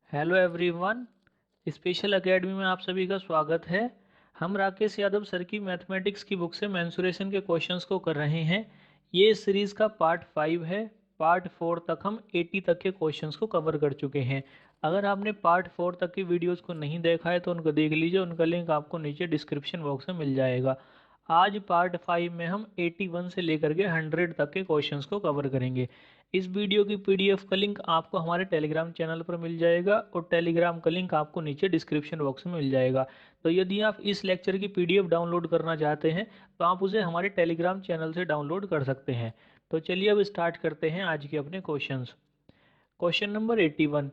Hello everyone. Special academy में आप सभी का स्वागत है। हम राकेश यादव सर की मैथमेटिक्स की बुक से मेंसुरेशन के क्वेश्चंस को कर रहे हैं। ये इस सीरीज़ का पार्ट 5 है। पार्ट 4 तक हम 80 तक के क्वेश्चंस को कवर कर चुके हैं। अगर आपने पार्ट 4 तक की वीडियोस को नहीं देखा है तो उनको देख लीजिए, उनका लिंक आपको नीचे डिस्क्रिप्शन बॉक्स में मिल जाएगा। आज पार्ट 5 में हम 81 से लेकर के 100 तक के क्वेश्चंस को कवर करेंगे। इस वीडियो की पीडीएफ का लिंक आपको हमारे टेलीग्राम चैनल पर मिल जाएगा और टेलीग्राम का लिंक आपको नीचे डिस्क्रिप्शन बॉक्स में मिल जाएगा। तो यदि आप इस लेक्चर की पीडीएफ डाउनलोड करना चाहते हैं तो आप उसे हमारे टेलीग्राम चैनल से डाउनलोड कर सकते हैं। तो चलिए अब स्टार्ट करते हैं आज के अपने क्वेश्चंस। Question number 81।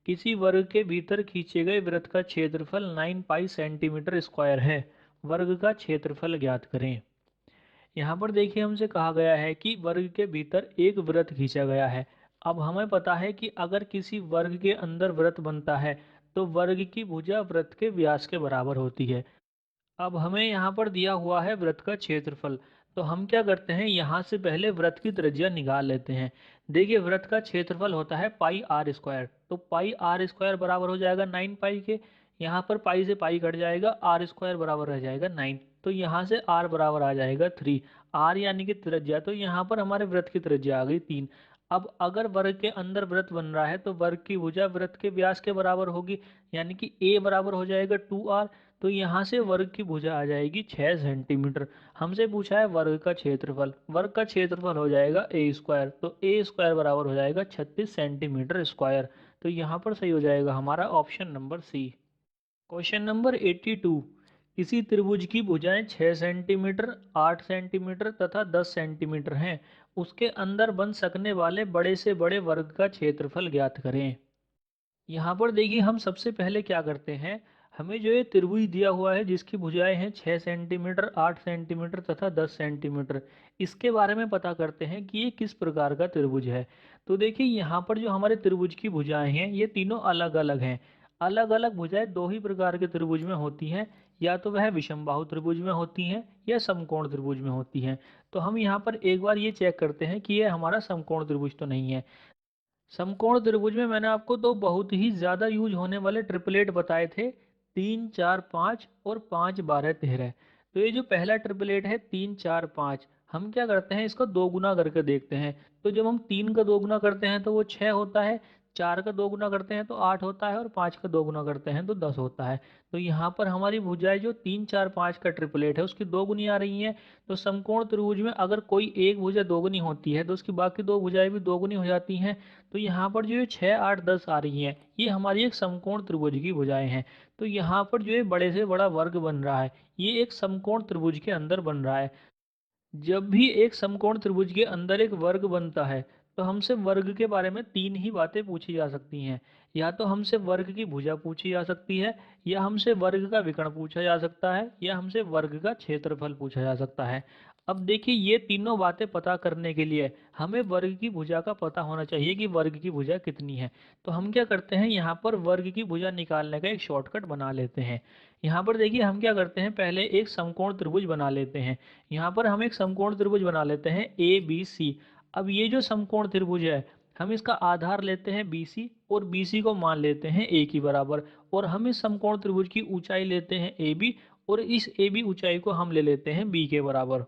किसी वर्ग के भीतर खींचे गए वृत्त का क्षेत्रफल 9 पाई सेंटीमीटर स्क्वायर है। वर्ग का क्षेत्रफल ज्ञात करें। यहाँ पर देखिए हमसे कहा गया है कि वर्ग के भीतर एक वृत्त खींचा गया है। अब हमें पता है कि अगर किसी वर्ग के अंदर वृत्त बनता है तो वर्ग की भुजा वृत्त के व्यास के बराबर होती है। अब हमें यहाँ पर दिया हुआ है वृत्त का क्षेत्रफल। तो हम क्या करते हैं, यहाँ से पहले वृत्त की त्रिज्या निकाल लेते हैं। देखिए वृत्त का क्षेत्रफल होता है पाई आर स्क्वायर, तो पाई आर स्क्वायर बराबर हो जाएगा 9 पाई के। यहाँ पर पाई से पाई कट जाएगा, आर स्क्वायर बराबर रह जाएगा 9। तो यहाँ से आर बराबर आ जाएगा 3। आर यानी कि त्रिज्या, तो यहाँ पर हमारे वृत्त की त्रिज्या आ गई 3। अब अगर वर्ग के अंदर वृत्त बन रहा है तो वर्ग की भुजा वृत्त के व्यास के बराबर होगी, यानी कि ए बराबर हो जाएगा 2r। तो यहाँ से वर्ग की भुजा आ जाएगी 6 सेंटीमीटर। हमसे पूछा है वर्ग का क्षेत्रफल, वर्ग का क्षेत्रफल हो जाएगा ए स्क्वायर, तो ए स्क्वायर बराबर हो जाएगा 36 सेंटीमीटर स्क्वायर। तो यहाँ पर सही हो जाएगा हमारा option number C. Question number 82। किसी त्रिभुज की भुजाएं 6 सेंटीमीटर, 8 सेंटीमीटर तथा 10 सेंटीमीटर हैं। उसके अंदर बन सकने वाले बड़े से बड़े वर्ग का क्षेत्रफल ज्ञात करें। यहाँ पर देखिए हम सबसे पहले क्या करते हैं, हमें जो ये त्रिभुज दिया हुआ है जिसकी भुजाएं हैं 6 सेंटीमीटर, 8 सेंटीमीटर तथा 10 सेंटीमीटर, इसके बारे में पता करते हैं कि ये किस प्रकार का त्रिभुज है। तो देखिए यहाँ पर जो हमारे त्रिभुज की भुजाएं हैं ये तीनों अलग अलग हैं। अलग अलग भुजाएं दो ही प्रकार के त्रिभुज में होती हैं, या तो वह विषमबाहु त्रिभुज में होती हैं या समकोण त्रिभुज में होती हैं। तो हम यहाँ पर एक बार ये चेक करते हैं कि ये हमारा समकोण त्रिभुज तो नहीं है। समकोण त्रिभुज में मैंने आपको दो बहुत ही ज्यादा यूज होने वाले ट्रिपलेट बताए थे, 3 4 5 और 5 12 13। तो ये जो पहला ट्रिपलेट है 3 4 5, हम क्या करते हैं इसको दो गुना करके देखते हैं। तो जब हम 3 का दो गुना करते हैं तो वो 6 होता है, 4 का दो गुना करते हैं तो 8 होता है और 5 का दो गुना करते हैं तो 10 होता है। तो यहाँ पर हमारी भुजाएं जो 3 4 5 का ट्रिपलेट है उसकी दो गुनी आ रही हैं। तो समकोण त्रिभुज में अगर कोई एक भुजा दोगुनी होती है तो उसकी बाकी दो भुजाएं भी दोगुनी हो जाती हैं। तो यहाँ पर जो ये 6 8 10 आ रही हैं ये हमारी एक समकोण त्रिभुज की भुजाएं हैं। तो यहाँ पर जो ये बड़े से बड़ा वर्ग बन रहा है ये एक समकोण त्रिभुज के अंदर बन रहा है। जब भी एक समकोण त्रिभुज के अंदर एक वर्ग बनता है तो हमसे वर्ग के बारे में तीन ही बातें पूछी जा सकती हैं। या तो हमसे वर्ग की भुजा पूछी जा सकती है, या हमसे वर्ग का विकर्ण पूछा जा सकता है, या हमसे वर्ग का क्षेत्रफल पूछा जा सकता है। अब देखिए ये तीनों बातें पता करने के लिए हमें वर्ग की भुजा का पता होना चाहिए कि वर्ग की भुजा कितनी है। तो हम क्या करते हैं, यहाँ पर वर्ग की भुजा निकालने का एक शॉर्टकट बना लेते हैं। यहाँ पर देखिए हम क्या करते हैं, पहले एक समकोण त्रिभुज बना लेते हैं। यहाँ पर हम एक समकोण त्रिभुज बना लेते हैं ए बी सी। अब ये जो समकोण त्रिभुज है हम इसका आधार लेते हैं BC और BC को मान लेते हैं A की बराबर, और हम इस समकोण त्रिभुज की ऊंचाई लेते हैं AB और इस AB ऊंचाई को हम ले लेते हैं B के बराबर।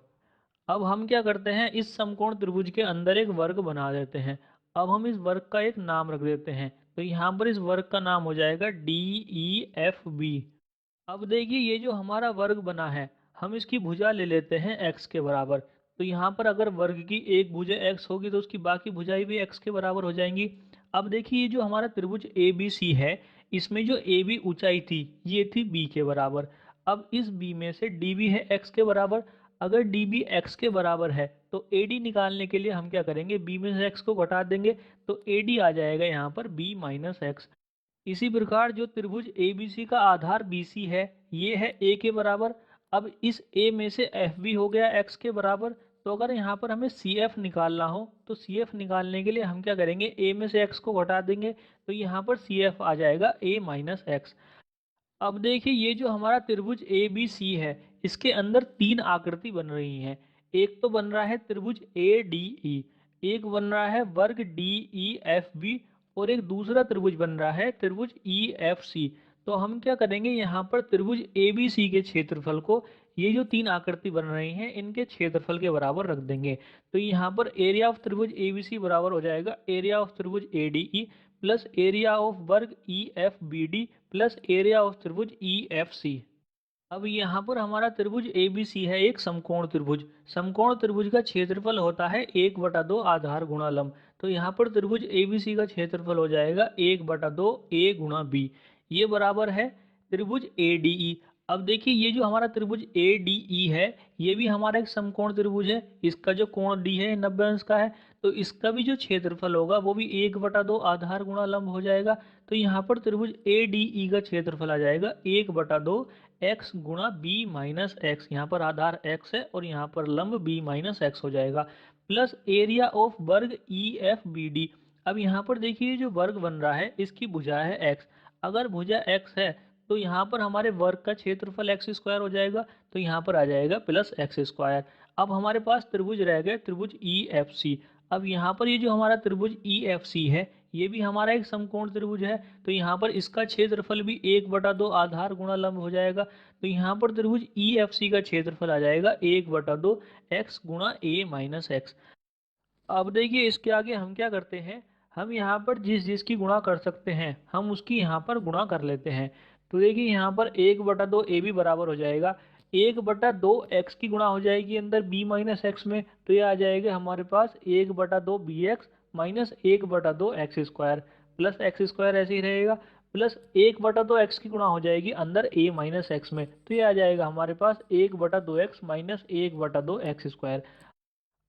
अब हम क्या करते हैं, इस समकोण त्रिभुज के अंदर एक वर्ग बना देते हैं। अब हम इस वर्ग का एक नाम रख देते हैं, तो यहाँ पर इस वर्ग का नाम हो जाएगा DEFB। अब देखिए ये जो हमारा वर्ग बना है हम इसकी भुजा ले लेते हैं x के बराबर। तो यहाँ पर अगर वर्ग की एक भुजा x होगी तो उसकी बाकी भुजाएं भी x के बराबर हो जाएंगी। अब देखिए ये जो हमारा त्रिभुज ABC है इसमें जो AB ऊंचाई थी ये थी B के बराबर। अब इस B में से DB है x के बराबर। अगर DB x के बराबर है तो AD निकालने के लिए हम क्या करेंगे, B में से x को घटा देंगे तो AD आ जाएगा यहाँ पर B माइनस एक्स। इसी प्रकार जो त्रिभुज ABC का आधार BC है ये है A के बराबर। अब इस A में से FB हो गया x के बराबर। तो अगर यहाँ पर हमें CF निकालना हो तो CF निकालने के लिए हम क्या करेंगे, A में से x को घटा देंगे तो यहाँ पर CF आ जाएगा A माइनस एक्स। अब देखिए ये जो हमारा त्रिभुज ABC है इसके अंदर तीन आकृति बन रही हैं। एक तो बन रहा है त्रिभुज ADE, एक बन रहा है वर्ग DEFB और एक दूसरा त्रिभुज बन रहा है त्रिभुज EFC। तो हम क्या करेंगे, यहाँ पर त्रिभुज ABC के क्षेत्रफल को ये जो तीन आकृति बन रही हैं इनके क्षेत्रफल के बराबर रख देंगे। तो यहाँ पर एरिया ऑफ त्रिभुज ABC बराबर हो जाएगा एरिया ऑफ त्रिभुज ADE प्लस एरिया ऑफ वर्ग EFBD प्लस एरिया ऑफ त्रिभुज EFC। अब यहाँ पर हमारा त्रिभुज ABC है एक समकोण त्रिभुज। समकोण त्रिभुज का क्षेत्रफल होता है 1/2 आधार गुणा लंब। तो यहाँ पर त्रिभुज ABC का क्षेत्रफल हो जाएगा 1/2 A गुणा B। ये बराबर है त्रिभुज ADE। अब देखिए ये जो हमारा त्रिभुज ADE है ये भी हमारा एक समकोण त्रिभुज है। इसका जो कोण D है 90 अंश का है। तो इसका भी जो क्षेत्रफल होगा वो भी 1/2 आधार गुणा लंब हो जाएगा। तो यहाँ पर त्रिभुज ADE का क्षेत्रफल आ जाएगा 1/2 x गुणा b माइनस एक्स। यहाँ पर आधार x है और यहाँ पर लंब b माइनस एक्स हो जाएगा प्लस एरिया ऑफ वर्ग EFBD। अब यहाँ पर देखिए जो वर्ग बन रहा है इसकी भुजा है x। अगर भुजा x है तो यहाँ पर हमारे वर्ग का क्षेत्रफल x² हो जाएगा। तो यहाँ पर आ जाएगा प्लस x²। अब हमारे पास त्रिभुज रह गए त्रिभुज EFC। अब यहाँ पर ये जो हमारा त्रिभुज EFC है ये भी हमारा एक समकोण त्रिभुज है। तो यहाँ पर इसका क्षेत्रफल भी 1/2 आधार गुणा लंब हो जाएगा। तो यहाँ पर त्रिभुज EFC का क्षेत्रफल आ जाएगा 1/2 x गुणा a माइनस एक्स। अब देखिए इसके आगे हम क्या करते हैं, हम यहाँ पर जिस जिसकी गुणा कर सकते हैं हम उसकी यहाँ पर गुणा कर लेते हैं। तो देखिए यहाँ पर 1/2 ए भी बराबर हो जाएगा 1/2 x की गुणा हो जाएगी अंदर b माइनस एक्स में। तो ये आ जाएगा हमारे पास 1/2 bx minus 1/2 x² plus x² ऐसे ही रहेगा प्लस 1/2 x की गुणा हो जाएगी अंदर a माइनस एक्स में। तो ये आ जाएगा हमारे पास 1/2 x माइनस 1/2 x²।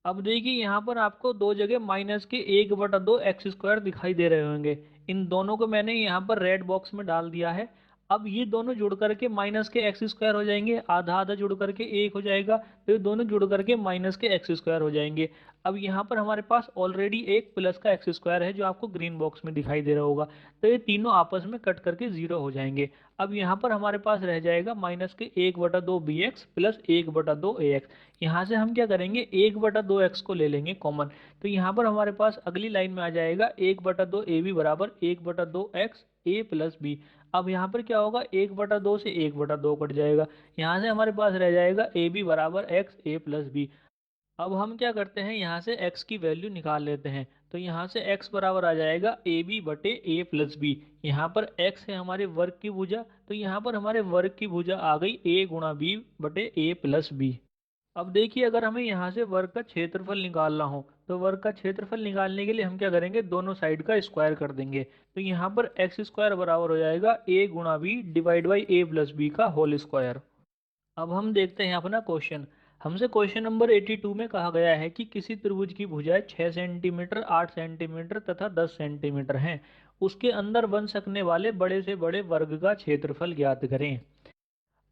अब देखिए यहाँ पर आपको दो जगह माइनस के 1/2 x² दिखाई दे रहे होंगे। इन दोनों को मैंने यहाँ पर रेड बॉक्स में डाल दिया है। अब ये दोनों जुड़ करके माइनस के x² हो जाएंगे, आधा आधा जुड़ करके 1 हो जाएगा। तो ये दोनों जुड़ करके माइनस के x² हो जाएंगे। अब यहाँ पर हमारे पास ऑलरेडी एक प्लस का x² है जो आपको ग्रीन बॉक्स में दिखाई दे रहा होगा। तो ये तीनों आपस में कट करके 0 हो जाएंगे। अब यहाँ पर हमारे पास रह जाएगा माइनस के 1/2 bx प्लस 1/2 ax। यहाँ से हम क्या करेंगे 1/2 x को ले लेंगे कॉमन। तो यहाँ पर हमारे पास अगली लाइन में आ जाएगा 1/2 ab बराबर 1/2 x a प्लस b। अब यहाँ पर क्या होगा 1/2 से 1/2 कट जाएगा। यहाँ से हमारे पास रह जाएगा ab बराबर x a प्लस b। अब हम क्या करते हैं यहाँ से x की वैल्यू निकाल लेते हैं। तो यहाँ से x बराबर आ जाएगा ab बटे a प्लस बी। यहाँ पर x है हमारे वर्ग की भुजा। तो यहाँ पर हमारे वर्ग की भुजा आ गई a गुणा b बटे a प्लस बी। अब देखिए अगर हमें यहाँ से वर्ग का क्षेत्रफल निकालना हो तो वर्ग का क्षेत्रफल निकालने के लिए हम क्या करेंगे दोनों साइड का स्क्वायर कर देंगे। तो यहाँ पर x² बराबर हो जाएगा a गुणा b divide by a plus B का होल स्क्वायर। अब हम देखते हैं अपना क्वेश्चन। हमसे क्वेश्चन नंबर 82 में कहा गया है कि किसी त्रिभुज की भुजाएं 6 सेंटीमीटर 8 सेंटीमीटर तथा 10 सेंटीमीटर हैं। उसके अंदर बन सकने वाले बड़े से बड़े वर्ग का क्षेत्रफल ज्ञात करें।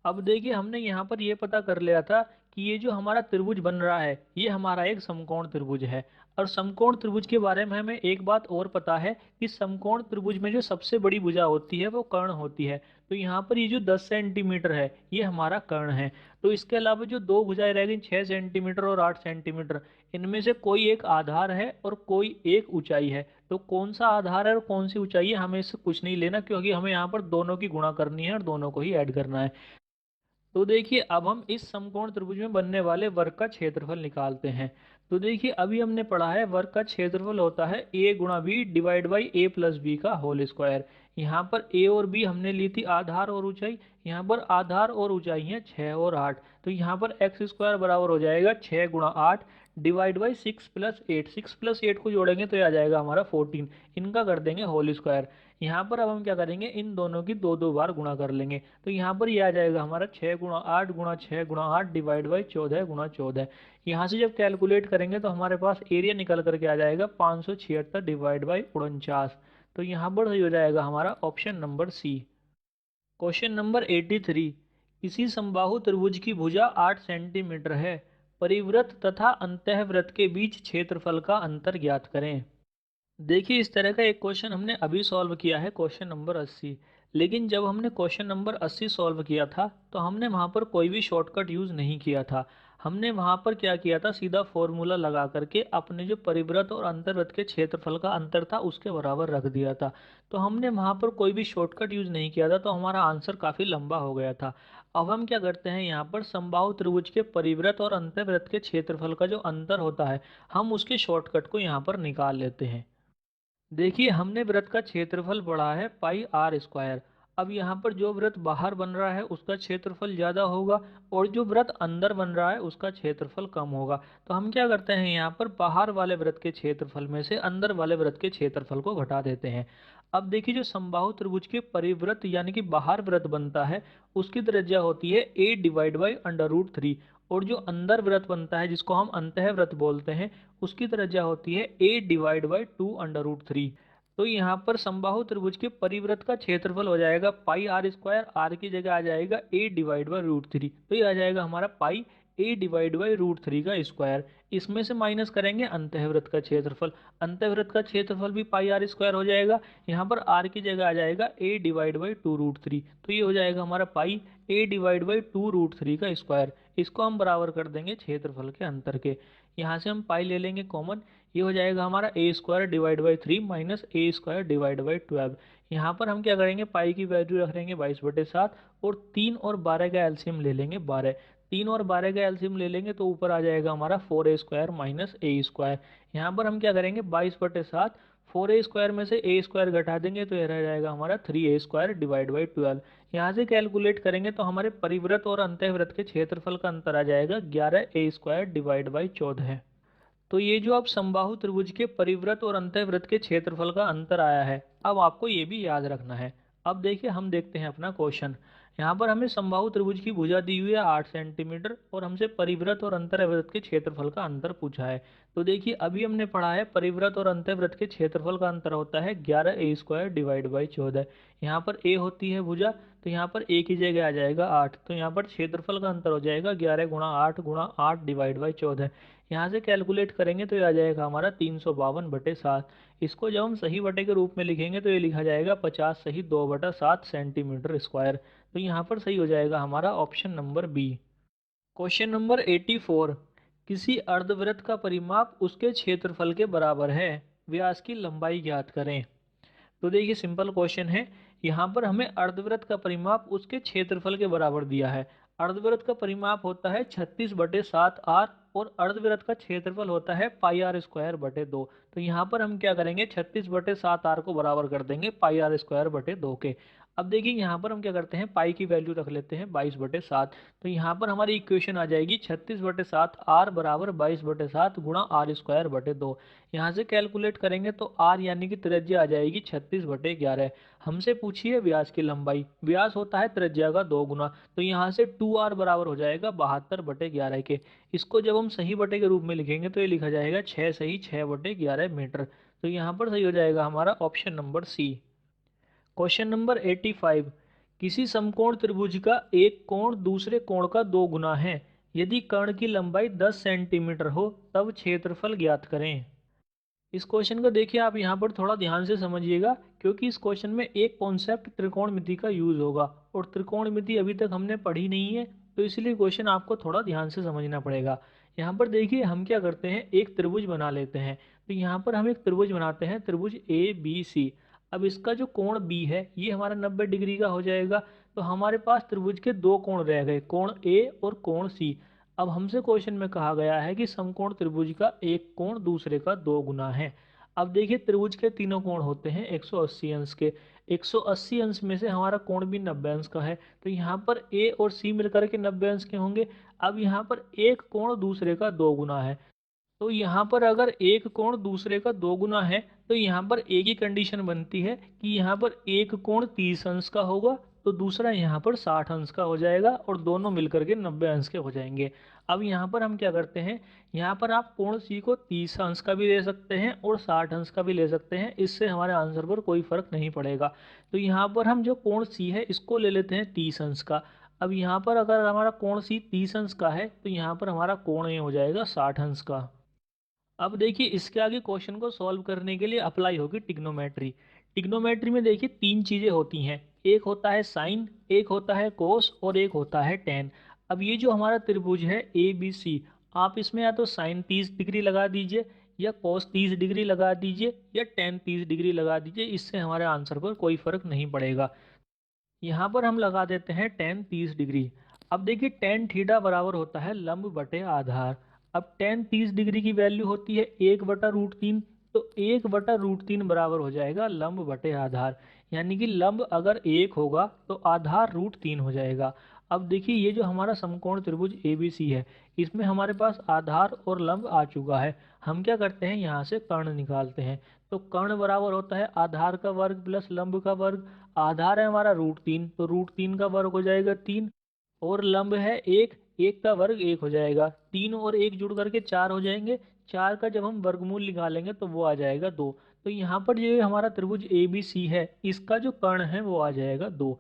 अब देखिए हमने यहाँ पर ये पता कर लिया था कि ये जो हमारा त्रिभुज बन रहा है ये हमारा एक समकोण त्रिभुज है। और समकोण त्रिभुज के बारे में हमें एक बात और पता है कि समकोण त्रिभुज में जो सबसे बड़ी भुजा होती है वो कर्ण होती है। तो यहाँ पर ये जो 10 सेंटीमीटर है ये हमारा कर्ण है। तो इसके अलावा जो दो भुजाएं रह गई 6 सेंटीमीटर और 8 सेंटीमीटर, इनमें से कोई एक आधार है और कोई एक ऊंचाई है। तो कौन सा आधार है और कौन सी ऊंचाई है हमें इससे कुछ नहीं लेना, क्योंकि हमें यहाँ पर दोनों की गुणा करनी है और दोनों को ही ऐड करना है। तो देखिए अब हम इस समकोण त्रिभुज में बनने वाले वर्ग का क्षेत्रफल निकालते हैं। तो देखिए अभी हमने पढ़ा है वर्ग का क्षेत्रफल होता है a गुणा B divide by a plus B का होल स्क्वायर। यहाँ पर a और b हमने ली थी आधार और ऊंचाई। यहाँ पर आधार और ऊंचाई है 6 और 8। तो यहाँ पर x² बराबर हो जाएगा 6 गुणा 8 डिवाइड बाई 6 प्लस 8। 6 प्लस 8 को जोड़ेंगे तो ये आ जाएगा हमारा 14। इनका कर देंगे होल स्क्वायर। यहाँ पर अब हम क्या करेंगे इन दोनों की दो दो बार गुणा कर लेंगे। तो यहाँ पर ये आ जाएगा हमारा 6 गुणा 8 गुणा 6 गुणा 8 डिवाइड बाई 14 गुणा 14। यहाँ से जब कैलकुलेट करेंगे तो हमारे पास एरिया निकल करके आ जाएगा 576 डिवाइड बाई 49। तो यहाँ पर सही हो जाएगा हमारा option number C. Question number 83, किसी समबाहु त्रिभुज की भुजा 8 सेंटीमीटर है। परिवृत्त तथा अंतःवृत्त के बीच क्षेत्रफल का अंतर ज्ञात करें। देखिए इस तरह का एक क्वेश्चन हमने अभी सॉल्व किया है क्वेश्चन नंबर 80। लेकिन जब हमने क्वेश्चन नंबर 80 सॉल्व किया था तो हमने वहाँ पर कोई भी शॉर्टकट यूज़ नहीं किया था। हमने वहाँ पर क्या किया था, सीधा फॉर्मूला लगा करके अपने जो परिवृत्त और अंतर्वृत्त के क्षेत्रफल का अंतर था उसके बराबर रख दिया था। तो हमने वहाँ पर कोई भी शॉर्टकट यूज़ नहीं किया था, तो हमारा आंसर काफ़ी लंबा हो गया था। अब हम क्या करते हैं, यहाँ पर समबाहु त्रिभुज के परिवृत्त और अंतर्वृत्त के क्षेत्रफल का जो अंतर होता है, हम उसके शॉर्टकट को यहाँ पर निकाल लेते हैं। देखिए, हमने वृत्त का क्षेत्रफल बढ़ा है पाई आर स्क्वायर। अब यहाँ पर जो वृत्त बाहर बन रहा है उसका क्षेत्रफल ज़्यादा होगा और जो वृत्त अंदर बन रहा है उसका क्षेत्रफल कम होगा। तो हम क्या करते हैं, यहाँ पर बाहर वाले वृत्त के क्षेत्रफल में से अंदर वाले वृत्त के क्षेत्रफल को घटा देते हैं। अब देखिए, जो समबाहु त्रिभुज के परिवृत्त यानी कि बाहर वृत्त बनता है उसकी त्रिज्या होती है a डिवाइड बाई √3, और जो अंदर वृत्त बनता है जिसको हम अंतः वृत्त बोलते हैं उसकी त्रिज्या होती है a डिवाइड बाई 2√3। तो यहाँ पर समबाहु त्रिभुज के परिवृत्त का क्षेत्रफल हो जाएगा पाई आर स्क्वायर, आर की जगह आ जाएगा a डिवाइड बाई √3, तो ये आ जाएगा हमारा पाई a डिवाइड बाई √3 का स्क्वायर। इसमें से माइनस करेंगे अंतःवृत्त का क्षेत्रफल, अंतःवृत्त का क्षेत्रफल भी पाई आर स्क्वायर हो जाएगा। यहाँ पर r की जगह आ जाएगा a डिवाइड बाई 2√3, तो ये हो जाएगा हमारा पाई a डिवाइड बाई 2√3 का स्क्वायर। इसको हम बराबर कर देंगे क्षेत्रफल के अंतर के। यहाँ से हम पाई ले लेंगे कॉमन, ये हो जाएगा हमारा a square divide by 3 minus a square divide by 12। यहाँ पर हम क्या करेंगे, पाई की वैल्यू रख लेंगे 22/7 और 3 और 12 का एलसीएम ले लेंगे 12। 3 और 12 का एलसीएम ले लेंगे तो ऊपर आ जाएगा हमारा 4a square minus a square. यहाँ पर हम क्या करेंगे, 22/7 4a स्क्वायर में से a स्क्वायर घटा देंगे तो यह रह जाएगा हमारा 3a स्क्वायर डिवाइड बाई 12। यहाँ से कैलकुलेट करेंगे तो हमारे परिवृत्त और अंतःवृत्त के क्षेत्रफल का अंतर आ जाएगा 11a स्क्वायर डिवाइड बाई 14। तो ये जो अब समबाहु त्रिभुज के परिवृत्त और अंतःवृत्त के क्षेत्रफल का अंतर आया है, अब आपको ये भी याद रखना है। अब देखिए, हम देखते हैं अपना क्वेश्चन। यहाँ पर हमें समबाहु त्रिभुज की भुजा दी हुई है 8 सेंटीमीटर और हमसे परिवृत्त और अंतःवृत्त के क्षेत्रफल का अंतर पूछा है। तो देखिए, अभी हमने पढ़ा है परिवृत्त और अंतःवृत्त के क्षेत्रफल का अंतर होता है 11a स्क्वायर डिवाइड बाई 14। यहाँ पर a होती है भुजा, तो यहाँ पर a की जगह आ जाएगा 8, तो यहाँ पर क्षेत्रफल का अंतर हो जाएगा 11 गुणा 8 डिवाइड बाई 14। यहाँ से कैलकुलेट करेंगे तो ये आ जाएगा हमारा 352/7। इसको जब हम सही बटे के रूप में लिखेंगे तो ये लिखा जाएगा 50 सही 2/7 सेंटीमीटर स्क्वायर। तो यहाँ पर सही हो जाएगा हमारा option number B. Question number 84, किसी अर्धवृत्त का परिमाप उसके क्षेत्रफल के बराबर है, व्यास की लंबाई ज्ञात करें। तो देखिए, सिंपल क्वेश्चन है। यहाँ पर हमें अर्धवृत्त का परिमाप उसके क्षेत्रफल के बराबर दिया है। अर्धवृत्त का परिमाप होता है 36/7 आर और अर्धवृत्त का क्षेत्रफल होता है पाई आर स्क्वायर बटे 2। तो यहाँ पर हम क्या करेंगे, 36/7 आर को बराबर कर देंगे पाई आर स्क्वायर बटे 2 के। अब देखिए, यहाँ पर हम क्या करते हैं, पाई की वैल्यू रख लेते हैं 22/7। तो यहाँ पर हमारी इक्वेशन आ जाएगी 36/7 आर बराबर 22/7 गुणा आर स्क्वायर बटे 2। यहाँ से कैलकुलेट करेंगे तो आर यानी कि त्रिज्या आ जाएगी 36/11। हमसे पूछिए व्यास की लंबाई, व्यास होता है त्रिज्या का 2 गुना, तो यहाँ से 2r बराबर हो जाएगा 72/11 के। इसको जब हम सही बटे के रूप में लिखेंगे तो ये लिखा जाएगा 6 सही 6/11 मीटर। तो यहाँ पर सही हो जाएगा हमारा option number C. Question number 85, किसी समकोण त्रिभुज का एक कोण दूसरे कोण का 2 गुना है, यदि कर्ण की लंबाई 10 सेंटीमीटर हो तब क्षेत्रफल ज्ञात करें। इस क्वेश्चन को देखिए, आप यहाँ पर थोड़ा ध्यान से समझिएगा क्योंकि इस क्वेश्चन में एक कॉन्सेप्ट त्रिकोणमिति का यूज होगा और त्रिकोणमिति अभी तक हमने पढ़ी नहीं है, तो इसलिए क्वेश्चन आपको थोड़ा ध्यान से समझना पड़ेगा। यहाँ पर देखिए, हम क्या करते हैं, एक त्रिभुज बना लेते हैं। तो यहाँ पर हम एक त्रिभुज बनाते हैं, त्रिभुज ABC। अब इसका जो कोण B है ये हमारा 90 डिग्री का हो जाएगा। तो हमारे पास त्रिभुज के दो कोण रह गए, कोण A और कोण C। अब हमसे क्वेश्चन में कहा गया है कि समकोण त्रिभुज का एक कोण दूसरे का 2 गुना है। अब देखिए, त्रिभुज के तीनों कोण होते हैं 180 अंश के। 180 अंश में से हमारा कोण भी 90 अंश का है, तो यहाँ पर A और C मिलकर के 90 अंश के होंगे। अब यहाँ पर एक कोण दूसरे का 2 गुना है, तो यहाँ पर अगर एक कोण दूसरे का 2 गुना है तो यहाँ पर एक ही कंडीशन बनती है कि यहाँ पर एक कोण 30 अंश का होगा तो दूसरा यहाँ पर 60 अंश का हो जाएगा और दोनों मिलकर के 90 अंश के हो जाएंगे। अब यहाँ पर हम क्या करते हैं, यहाँ पर आप कोण सी को 30 अंश का भी ले सकते हैं और 60 अंश का भी ले सकते हैं, इससे हमारे आंसर पर कोई फर्क नहीं पड़ेगा। तो यहाँ पर हम जो कोण सी है इसको ले लेते हैं 30 अंश का। अब यहाँ पर अगर हमारा कोण सी 30 अंश का है तो यहाँ पर हमारा कोण ये हो जाएगा 60 अंश का। अब देखिए, इसके आगे क्वेश्चन को सॉल्व करने के लिए अप्लाई होगी टिग्नोमेट्री। टिग्नोमेट्री में देखिए 3 चीज़ें होती हैं, एक होता है साइन, एक होता है कोस और एक होता है टेन। अब ये जो हमारा त्रिभुज है ए बी सी, आप इसमें या तो साइन 30 डिग्री लगा दीजिए या कोस 30 डिग्री लगा दीजिए या टेन 30 डिग्री लगा दीजिए, इससे हमारे आंसर पर कोई फर्क नहीं पड़ेगा। यहाँ पर हम लगा देते हैं टेन 30 डिग्री। अब देखिए टेन थीटा बराबर होता है लंब बटे आधार। अब टेन 30 डिग्री की वैल्यू होती है 1/√3, तो 1/√3 बराबर हो जाएगा लंब बटे आधार। यानी कि लंब अगर 1 होगा तो आधार √3 हो जाएगा। अब देखिए ये जो हमारा समकोण त्रिभुज ABC है, इसमें हमारे पास आधार और लंब आ चुका है। हम क्या करते हैं, यहाँ से कर्ण निकालते हैं। तो कर्ण बराबर होता है आधार का वर्ग प्लस लंब का वर्ग। आधार है हमारा √3, तो √3 का वर्ग हो जाएगा 3, और लंब है 1, 1 का वर्ग 1 हो जाएगा। 3 और 1 जुड़ करके 4 हो जाएंगे। 4 का जब हम वर्गमूल निकालेंगे तो वो आ जाएगा 2। तो यहाँ पर जो हमारा त्रिभुज ABC है, इसका जो कर्ण है वो आ जाएगा 2।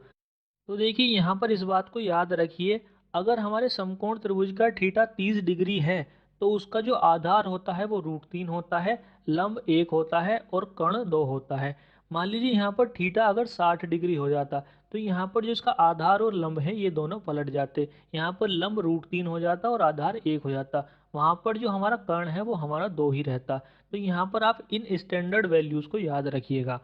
तो देखिए यहाँ पर इस बात को याद रखिए, अगर हमारे समकोण त्रिभुज का थीटा 30 डिग्री है तो उसका जो आधार होता है वो √3 होता है, लंब 1 होता है और कर्ण 2 होता है। मान लीजिए यहाँ पर थीटा अगर 60 डिग्री हो जाता तो यहाँ पर जो इसका आधार और लंब है ये दोनों पलट जाते। यहाँ पर लंब √3 हो जाता और आधार 1 हो जाता। वहाँ पर जो हमारा कर्ण है वो हमारा 2 ही रहता। तो यहाँ पर आप इन स्टैंडर्ड वैल्यूज़ को याद रखिएगा।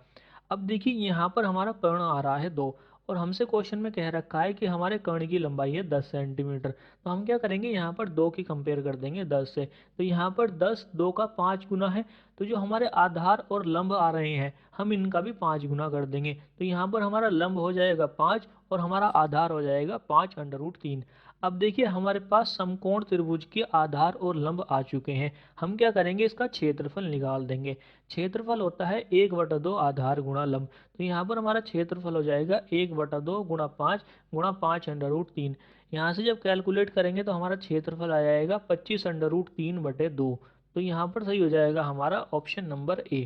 अब देखिए यहाँ पर हमारा कर्ण आ रहा है 2, और हमसे क्वेश्चन में कह रखा है कि हमारे कर्ण की लंबाई है 10 सेंटीमीटर। तो हम क्या करेंगे, यहाँ पर 2 की कंपेयर कर देंगे 10 से। तो यहाँ पर 10 2 का 5 गुना है, तो जो हमारे आधार और लंब आ रहे हैं हम इनका भी 5 गुना कर देंगे। तो यहाँ पर हमारा लंब हो जाएगा 5 और हमारा आधार हो जाएगा 5√3। अब देखिए हमारे पास समकोण त्रिभुज के आधार और लंब आ चुके हैं। हम क्या करेंगे, इसका क्षेत्रफल निकाल देंगे। क्षेत्रफल होता है 1/2 आधार गुणा लंब। तो यहाँ पर हमारा क्षेत्रफल हो जाएगा 1/2 गुणा 5 गुणा 5√3। यहाँ से जब कैलकुलेट करेंगे तो हमारा क्षेत्रफल आ जाएगा 25√3/2। तो यहाँ पर सही हो जाएगा हमारा option number A.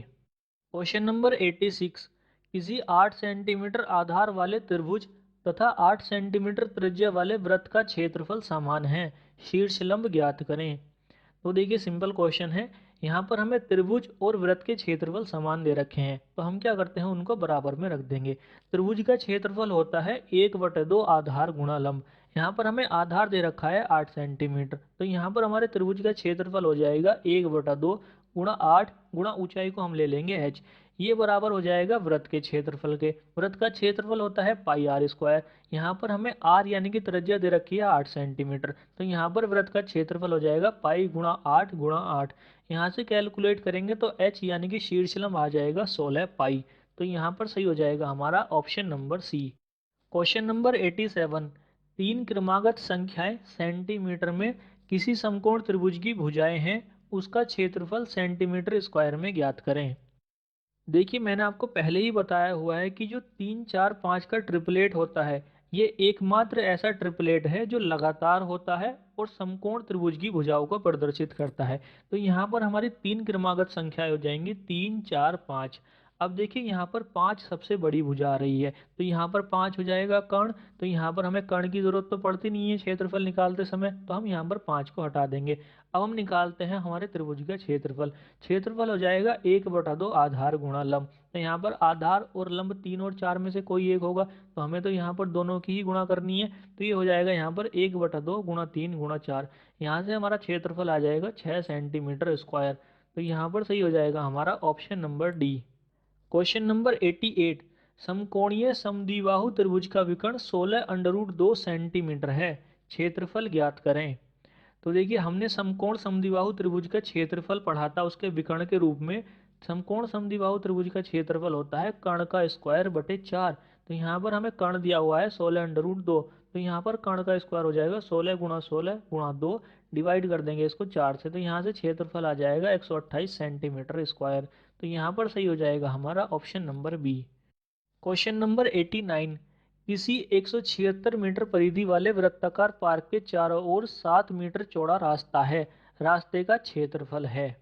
Question number 86, किसी 8 सेंटीमीटर आधार वाले त्रिभुज तथा 8 सेंटीमीटर त्रिज्या वाले वृत्त का क्षेत्रफल समान है, शीर्ष लंब ज्ञात करें। तो देखिए सिंपल क्वेश्चन है। यहाँ पर हमें त्रिभुज और वृत्त के क्षेत्रफल समान दे रखे हैं, तो हम क्या करते हैं, उनको बराबर में रख देंगे। त्रिभुज का क्षेत्रफल होता है 1/2 आधार गुणा लंब। यहाँ पर हमें आधार दे रखा है 8 सेंटीमीटर, तो यहाँ पर हमारे त्रिभुज का क्षेत्रफल हो जाएगा 1/2 गुणा 8 गुणा ऊंचाई को हम ले लेंगे h। ये बराबर हो जाएगा वृत्त के क्षेत्रफल के। वृत्त का क्षेत्रफल होता है πr²। यहाँ पर हमें r यानी कि त्रिज्या दे रखी है 8 सेंटीमीटर, तो यहाँ पर वृत्त का क्षेत्रफल हो जाएगा पाई गुणा 8 गुणा 8। यहाँ से कैलकुलेट करेंगे तो h यानी कि शीर्षलंब आ जाएगा 16 पाई। तो यहाँ पर सही हो जाएगा हमारा option number C. Question number 87, तीन क्रमागत संख्याएं सेंटीमीटर में किसी समकोण त्रिभुज की भुजाएं हैं, उसका क्षेत्रफल सेंटीमीटर स्क्वायर में ज्ञात करें। देखिए मैंने आपको पहले ही बताया हुआ है कि जो 3 4 5 का ट्रिपलेट होता है, ये एकमात्र ऐसा ट्रिपलेट है जो लगातार होता है और समकोण त्रिभुज की भुजाओं को प्रदर्शित करता है। तो यहाँ पर हमारी तीन क्रमागत संख्याएं हो जाएंगी 3 4 5। अब देखिए यहाँ पर 5 सबसे बड़ी भुजा आ रही है, तो यहाँ पर 5 हो जाएगा कर्ण। तो यहाँ पर हमें कर्ण की जरूरत तो पड़ती नहीं है क्षेत्रफल निकालते समय, तो हम यहाँ पर 5 को हटा देंगे। अब हम निकालते हैं हमारे त्रिभुज का क्षेत्रफल। क्षेत्रफल हो जाएगा 1/2 आधार गुणा लंब। तो यहाँ पर आधार और लंब 3 और 4 में से कोई एक होगा, तो हमें तो यहाँ पर दोनों की ही गुणा करनी है। तो ये हो जाएगा यहाँ पर 1/2 गुणा 3 गुणा 4। यहाँ से हमारा क्षेत्रफल आ जाएगा 6 सेंटीमीटर स्क्वायर। तो यहाँ पर सही हो जाएगा हमारा option number D. Question number 88, समकोणीय समद्विबाहु त्रिभुज का विकर्ण 16√2 सेंटीमीटर है, क्षेत्रफल ज्ञात करें। तो देखिए हमने समकोण समद्विबाहु त्रिभुज का क्षेत्रफल पढ़ा था उसके विकर्ण के रूप में। समकोण समद्विबाहु त्रिभुज का क्षेत्रफल होता है कर्ण का स्क्वायर बटे 4। तो यहाँ पर हमें कर्ण दिया हुआ है 16√2, तो यहाँ पर कर्ण का स्क्वायर हो जाएगा 16 गुणा 16 गुणा 2, डिवाइड कर देंगे इसको 4 से, तो यहाँ से क्षेत्रफल आ जाएगा 128 सेंटीमीटर स्क्वायर। तो यहाँ पर सही हो जाएगा हमारा option number B. Question number 89, किसी 176 मीटर परिधि वाले वृत्ताकार पार्क के चारों ओर 7 मीटर चौड़ा रास्ता है, रास्ते का क्षेत्रफल है।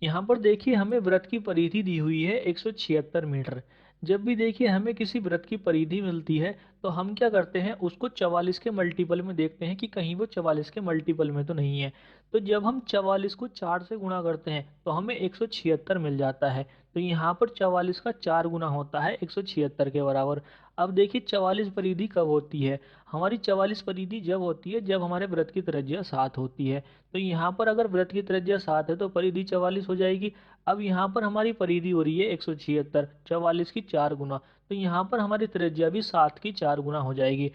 यहाँ पर देखिए हमें वृत्त की परिधि दी हुई है 176 मीटर। जब भी देखिए हमें किसी वृत्त की परिधि मिलती है तो हम क्या करते हैं, उसको 44 के मल्टीपल में देखते हैं कि कहीं वो 44 के मल्टीपल में तो नहीं है। तो जब हम 44 को 4 से गुणा करते हैं तो हमें 176 मिल जाता है। तो यहाँ पर 44 का 4 गुना होता है 176 के बराबर। अब देखिए 44 परिधि कब होती है, हमारी 44 परिधि जब होती है जब हमारे वृत्त की त्रिज्या 7 होती है। तो यहाँ पर अगर वृत्त की त्रिज्या 7 है तो परिधि 44 हो जाएगी। अब यहाँ पर हमारी परिधि हो रही है 176, 44 की 4 गुना, तो यहाँ पर हमारी त्रिज्या भी 7 की 4 गुना हो जाएगी।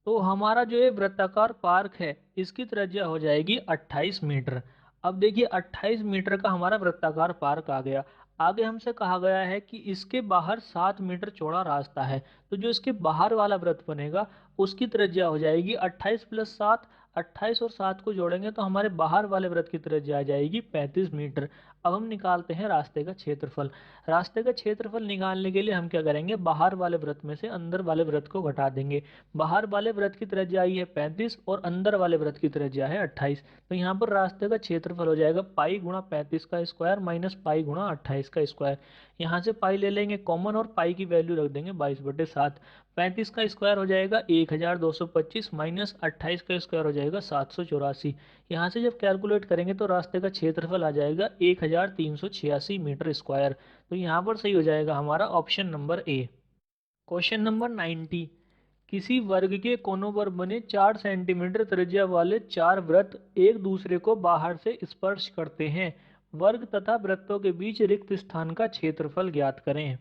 तो हमारा जो ये वृत्ताकार पार्क है इसकी त्रिज्या हो जाएगी 28 मीटर। अब देखिए 28 मीटर का हमारा वृत्ताकार पार्क आ गया। आगे हमसे कहा गया है कि इसके बाहर 7 मीटर चौड़ा रास्ता है, तो जो इसके बाहर वाला वृत्त बनेगा उसकी त्रिज्या हो जाएगी 28 प्लस 7। 28 और 7 को जोड़ेंगे तो हमारे बाहर वाले वृत्त की त्रिज्या आ जाएगी 35 मीटर। अब हम निकालते हैं रास्ते का क्षेत्रफल। रास्ते का क्षेत्रफल निकालने के लिए हम क्या करेंगे, बाहर वाले वृत्त में से अंदर वाले वृत्त को घटा देंगे। बाहर वाले वृत्त की त्रिज्या आई है 35 और अंदर वाले वृत्त की त्रिज्या है 28। तो यहाँ पर रास्ते का क्षेत्रफल हो जाएगा पाई गुणा 35 का स्क्वायर माइनस पाई गुणा 28 का स्क्वायर। यहाँ से पाई ले लेंगे कॉमन और पाई की वैल्यू रख देंगे 22/7। 35 का स्क्वायर हो जाएगा 1225 माइनस 28 का स्क्वायर हो जाएगा 784। यहाँ से जब कैलकुलेट करेंगे तो रास्ते का क्षेत्रफल आ जाएगा 1386 मीटर स्क्वायर। तो यहाँ पर सही हो जाएगा हमारा option number A. Question number 90, किसी वर्ग के कोनों पर बने 4 सेंटीमीटर त्रिज्या वाले 4 वृत्त एक दूसरे को बाहर से स्पर्श करते हैं। वर्ग तथा वृत्तों के बीच रिक्त स्थान का क्षेत्रफल ज्ञात करें।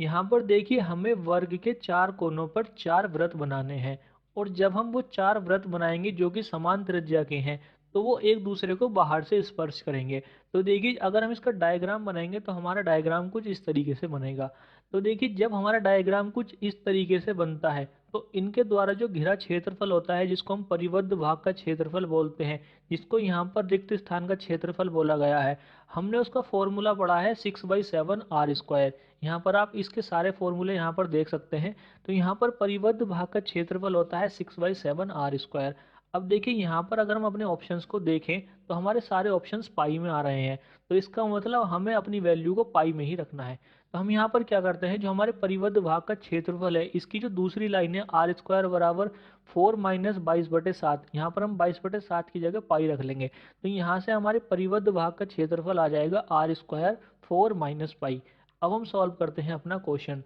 यहाँ पर देखिए हमें वर्ग के 4 कोनों पर 4 वृत्त बनाने हैं, और जब हम वो 4 वृत्त बनाएंगे जो कि समान त्रिज्या के हैं तो वो एक दूसरे को बाहर से स्पर्श करेंगे। तो देखिए अगर हम इसका डायग्राम बनाएंगे तो हमारा डायग्राम कुछ इस तरीके से बनेगा। तो देखिए जब हमारा डायग्राम कुछ इस तरीके से बनता है तो इनके द्वारा जो घिरा क्षेत्रफल होता है जिसको हम परिबद्ध भाग का क्षेत्रफल बोलते हैं, जिसको यहाँ पर रिक्त स्थान का क्षेत्रफल बोला गया है, हमने उसका फॉर्मूला पढ़ा है 6/7 आर स्क्वायर। यहाँ पर आप इसके सारे फॉर्मूले यहाँ पर देख सकते हैं। तो यहाँ पर परिबद्ध भाग का क्षेत्रफल होता है 6/7 आर स्क्वायर। अब देखिए यहाँ पर अगर हम अपने ऑप्शंस को देखें तो हमारे सारे ऑप्शंस पाई में आ रहे हैं, तो इसका मतलब हमें अपनी वैल्यू को पाई में ही रखना है। तो हम यहाँ पर क्या करते हैं, जो हमारे परिबद्ध भाग का क्षेत्रफल है इसकी जो दूसरी लाइन है आर स्क्वायर बराबर 4 माइनस 22/7, यहाँ पर हम 22/7 की जगह पाई रख लेंगे। तो यहाँ से हमारे परिबद्ध भाग का क्षेत्रफल आ जाएगा आर स्क्वायर 4 माइनस पाई। अब हम सॉल्व करते हैं अपना क्वेश्चन।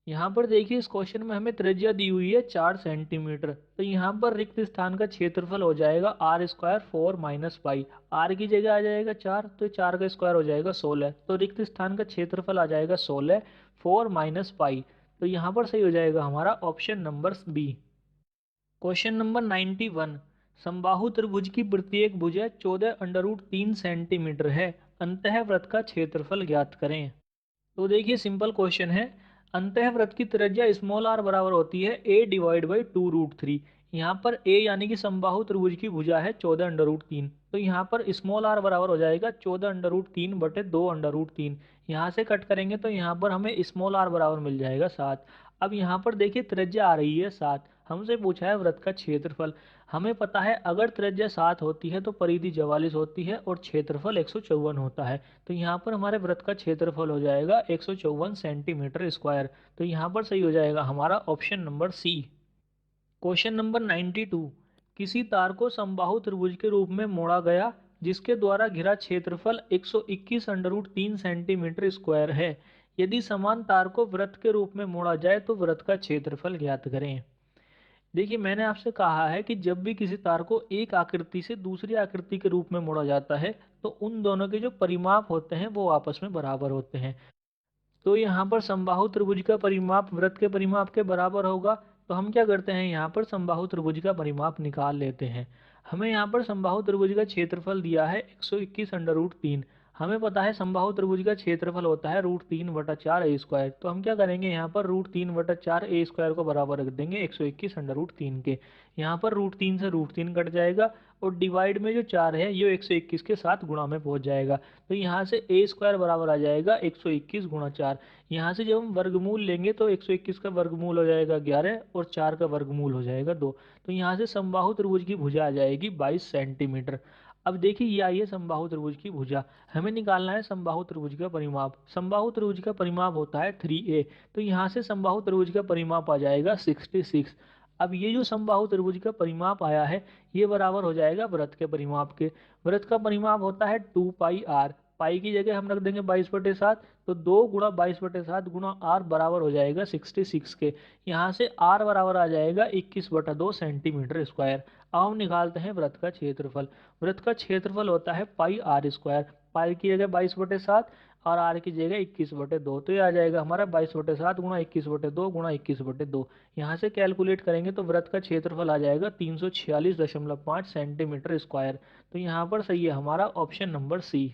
यहाँ पर देखिए इस क्वेश्चन में हमें त्रिज्या दी हुई है 4 सेंटीमीटर, तो यहाँ पर रिक्त स्थान का क्षेत्रफल हो जाएगा R square 4 minus pi. R की जगह आ जाएगा 4, तो 4 का स्क्वायर हो जाएगा 16, तो रिक्त स्थान का क्षेत्रफल आ जाएगा 16 4 माइनस पाई। तो यहाँ पर सही हो जाएगा हमारा option number B. Question number 91, समबाहु त्रिभुज की प्रत्येक भुजा 14√3 सेंटीमीटर है, अंतःवृत्त का क्षेत्रफल ज्ञात करें। तो देखिए सिंपल क्वेश्चन है। अंतःवृत्त की त्रिज्या स्मॉल आर बराबर होती है a/2√3। यहाँ पर a यानी कि समबाहु त्रिभुज की भुजा है 14√3, तो यहाँ पर स्मॉल आर बराबर हो जाएगा 14√3/2√3। यहाँ से कट करेंगे तो यहाँ पर हमें स्मॉल आर बराबर मिल जाएगा 7। अब यहाँ पर देखिए त्रिज्या आ रही है 7, हमसे पूछा है वृत्त का क्षेत्रफल। हमें पता है अगर त्रिज्या 7 होती है तो परिधि 44 होती है और क्षेत्रफल 154 होता है। तो यहाँ पर हमारे वृत्त का क्षेत्रफल हो जाएगा 154 सेंटीमीटर स्क्वायर। तो यहाँ पर सही हो जाएगा हमारा option number C. Question number 92, किसी तार को समबाहु त्रिभुज के रूप में मोड़ा गया जिसके द्वारा घिरा क्षेत्रफल 121√3 सेंटीमीटर स्क्वायर है। यदि समान तार को वृत्त के रूप में मोड़ा जाए तो वृत्त का क्षेत्रफल ज्ञात करें। देखिए मैंने आपसे कहा है कि जब भी किसी तार को एक आकृति से दूसरी आकृति के रूप में मोड़ा जाता है तो उन दोनों के जो परिमाप होते हैं वो आपस में बराबर होते हैं। तो यहाँ पर समबाहु त्रिभुज का परिमाप वृत्त के परिमाप के बराबर होगा। तो हम क्या करते हैं, यहाँ पर समबाहु त्रिभुज का परिमाप निकाल लेते हैं। हमें यहाँ पर समबाहु त्रिभुज का क्षेत्रफल दिया है 121√3। हमें पता है समबाहु त्रिभुज का क्षेत्रफल होता है √3/4 ए स्क्वायर। तो हम क्या करेंगे, यहाँ पर √3/4 ए स्क्वायर को बराबर रख देंगे 121√3 के। यहाँ पर √3 से √3 कट जाएगा और डिवाइड में जो 4 है ये 121 के साथ गुणा में पहुंच जाएगा। तो यहाँ से ए स्क्वायर बराबर आ जाएगा 121 गुणा 4। यहाँ से जब हम वर्गमूल लेंगे तो 121 का वर्गमूल हो जाएगा 11 और 4 का वर्गमूल हो जाएगा 2। तो यहाँ से समबाहु त्रिभुज की भुजा आ जाएगी 22 सेंटीमीटर। अब देखिए ये आई है समबाहु त्रिभुज की भुजा, हमें निकालना है समबाहु त्रिभुज का परिमाप। समबाहु त्रिभुज का परिमाप होता है 3a, तो यहाँ से समबाहु त्रिभुज का परिमाप आ जाएगा 66। अब ये जो समबाहु त्रिभुज का परिमाप आया है ये बराबर हो जाएगा वृत्त के परिमाप के। वृत्त का परिमाप होता है 2 पाई r, पाई की जगह हम रख देंगे 22/7, तो 2 गुणा 22/7 गुणा r बराबर हो जाएगा 66 के। यहाँ से r बराबर आ जाएगा 21/2 सेंटीमीटर स्क्वायर। अब हम निकालते हैं वृत्त का क्षेत्रफल। वृत्त का क्षेत्रफल होता है पाई r स्क्वायर। पाई की जगह 22/7 और r की जगह 21/2, तो ये आ जाएगा हमारा 22/7 गुणा 21/2 गुणा 21/2। यहाँ से कैलकुलेट करेंगे तो वृत्त का क्षेत्रफल आ जाएगा 346.5 सेंटीमीटर स्क्वायर। तो यहाँ पर सही है हमारा option number C.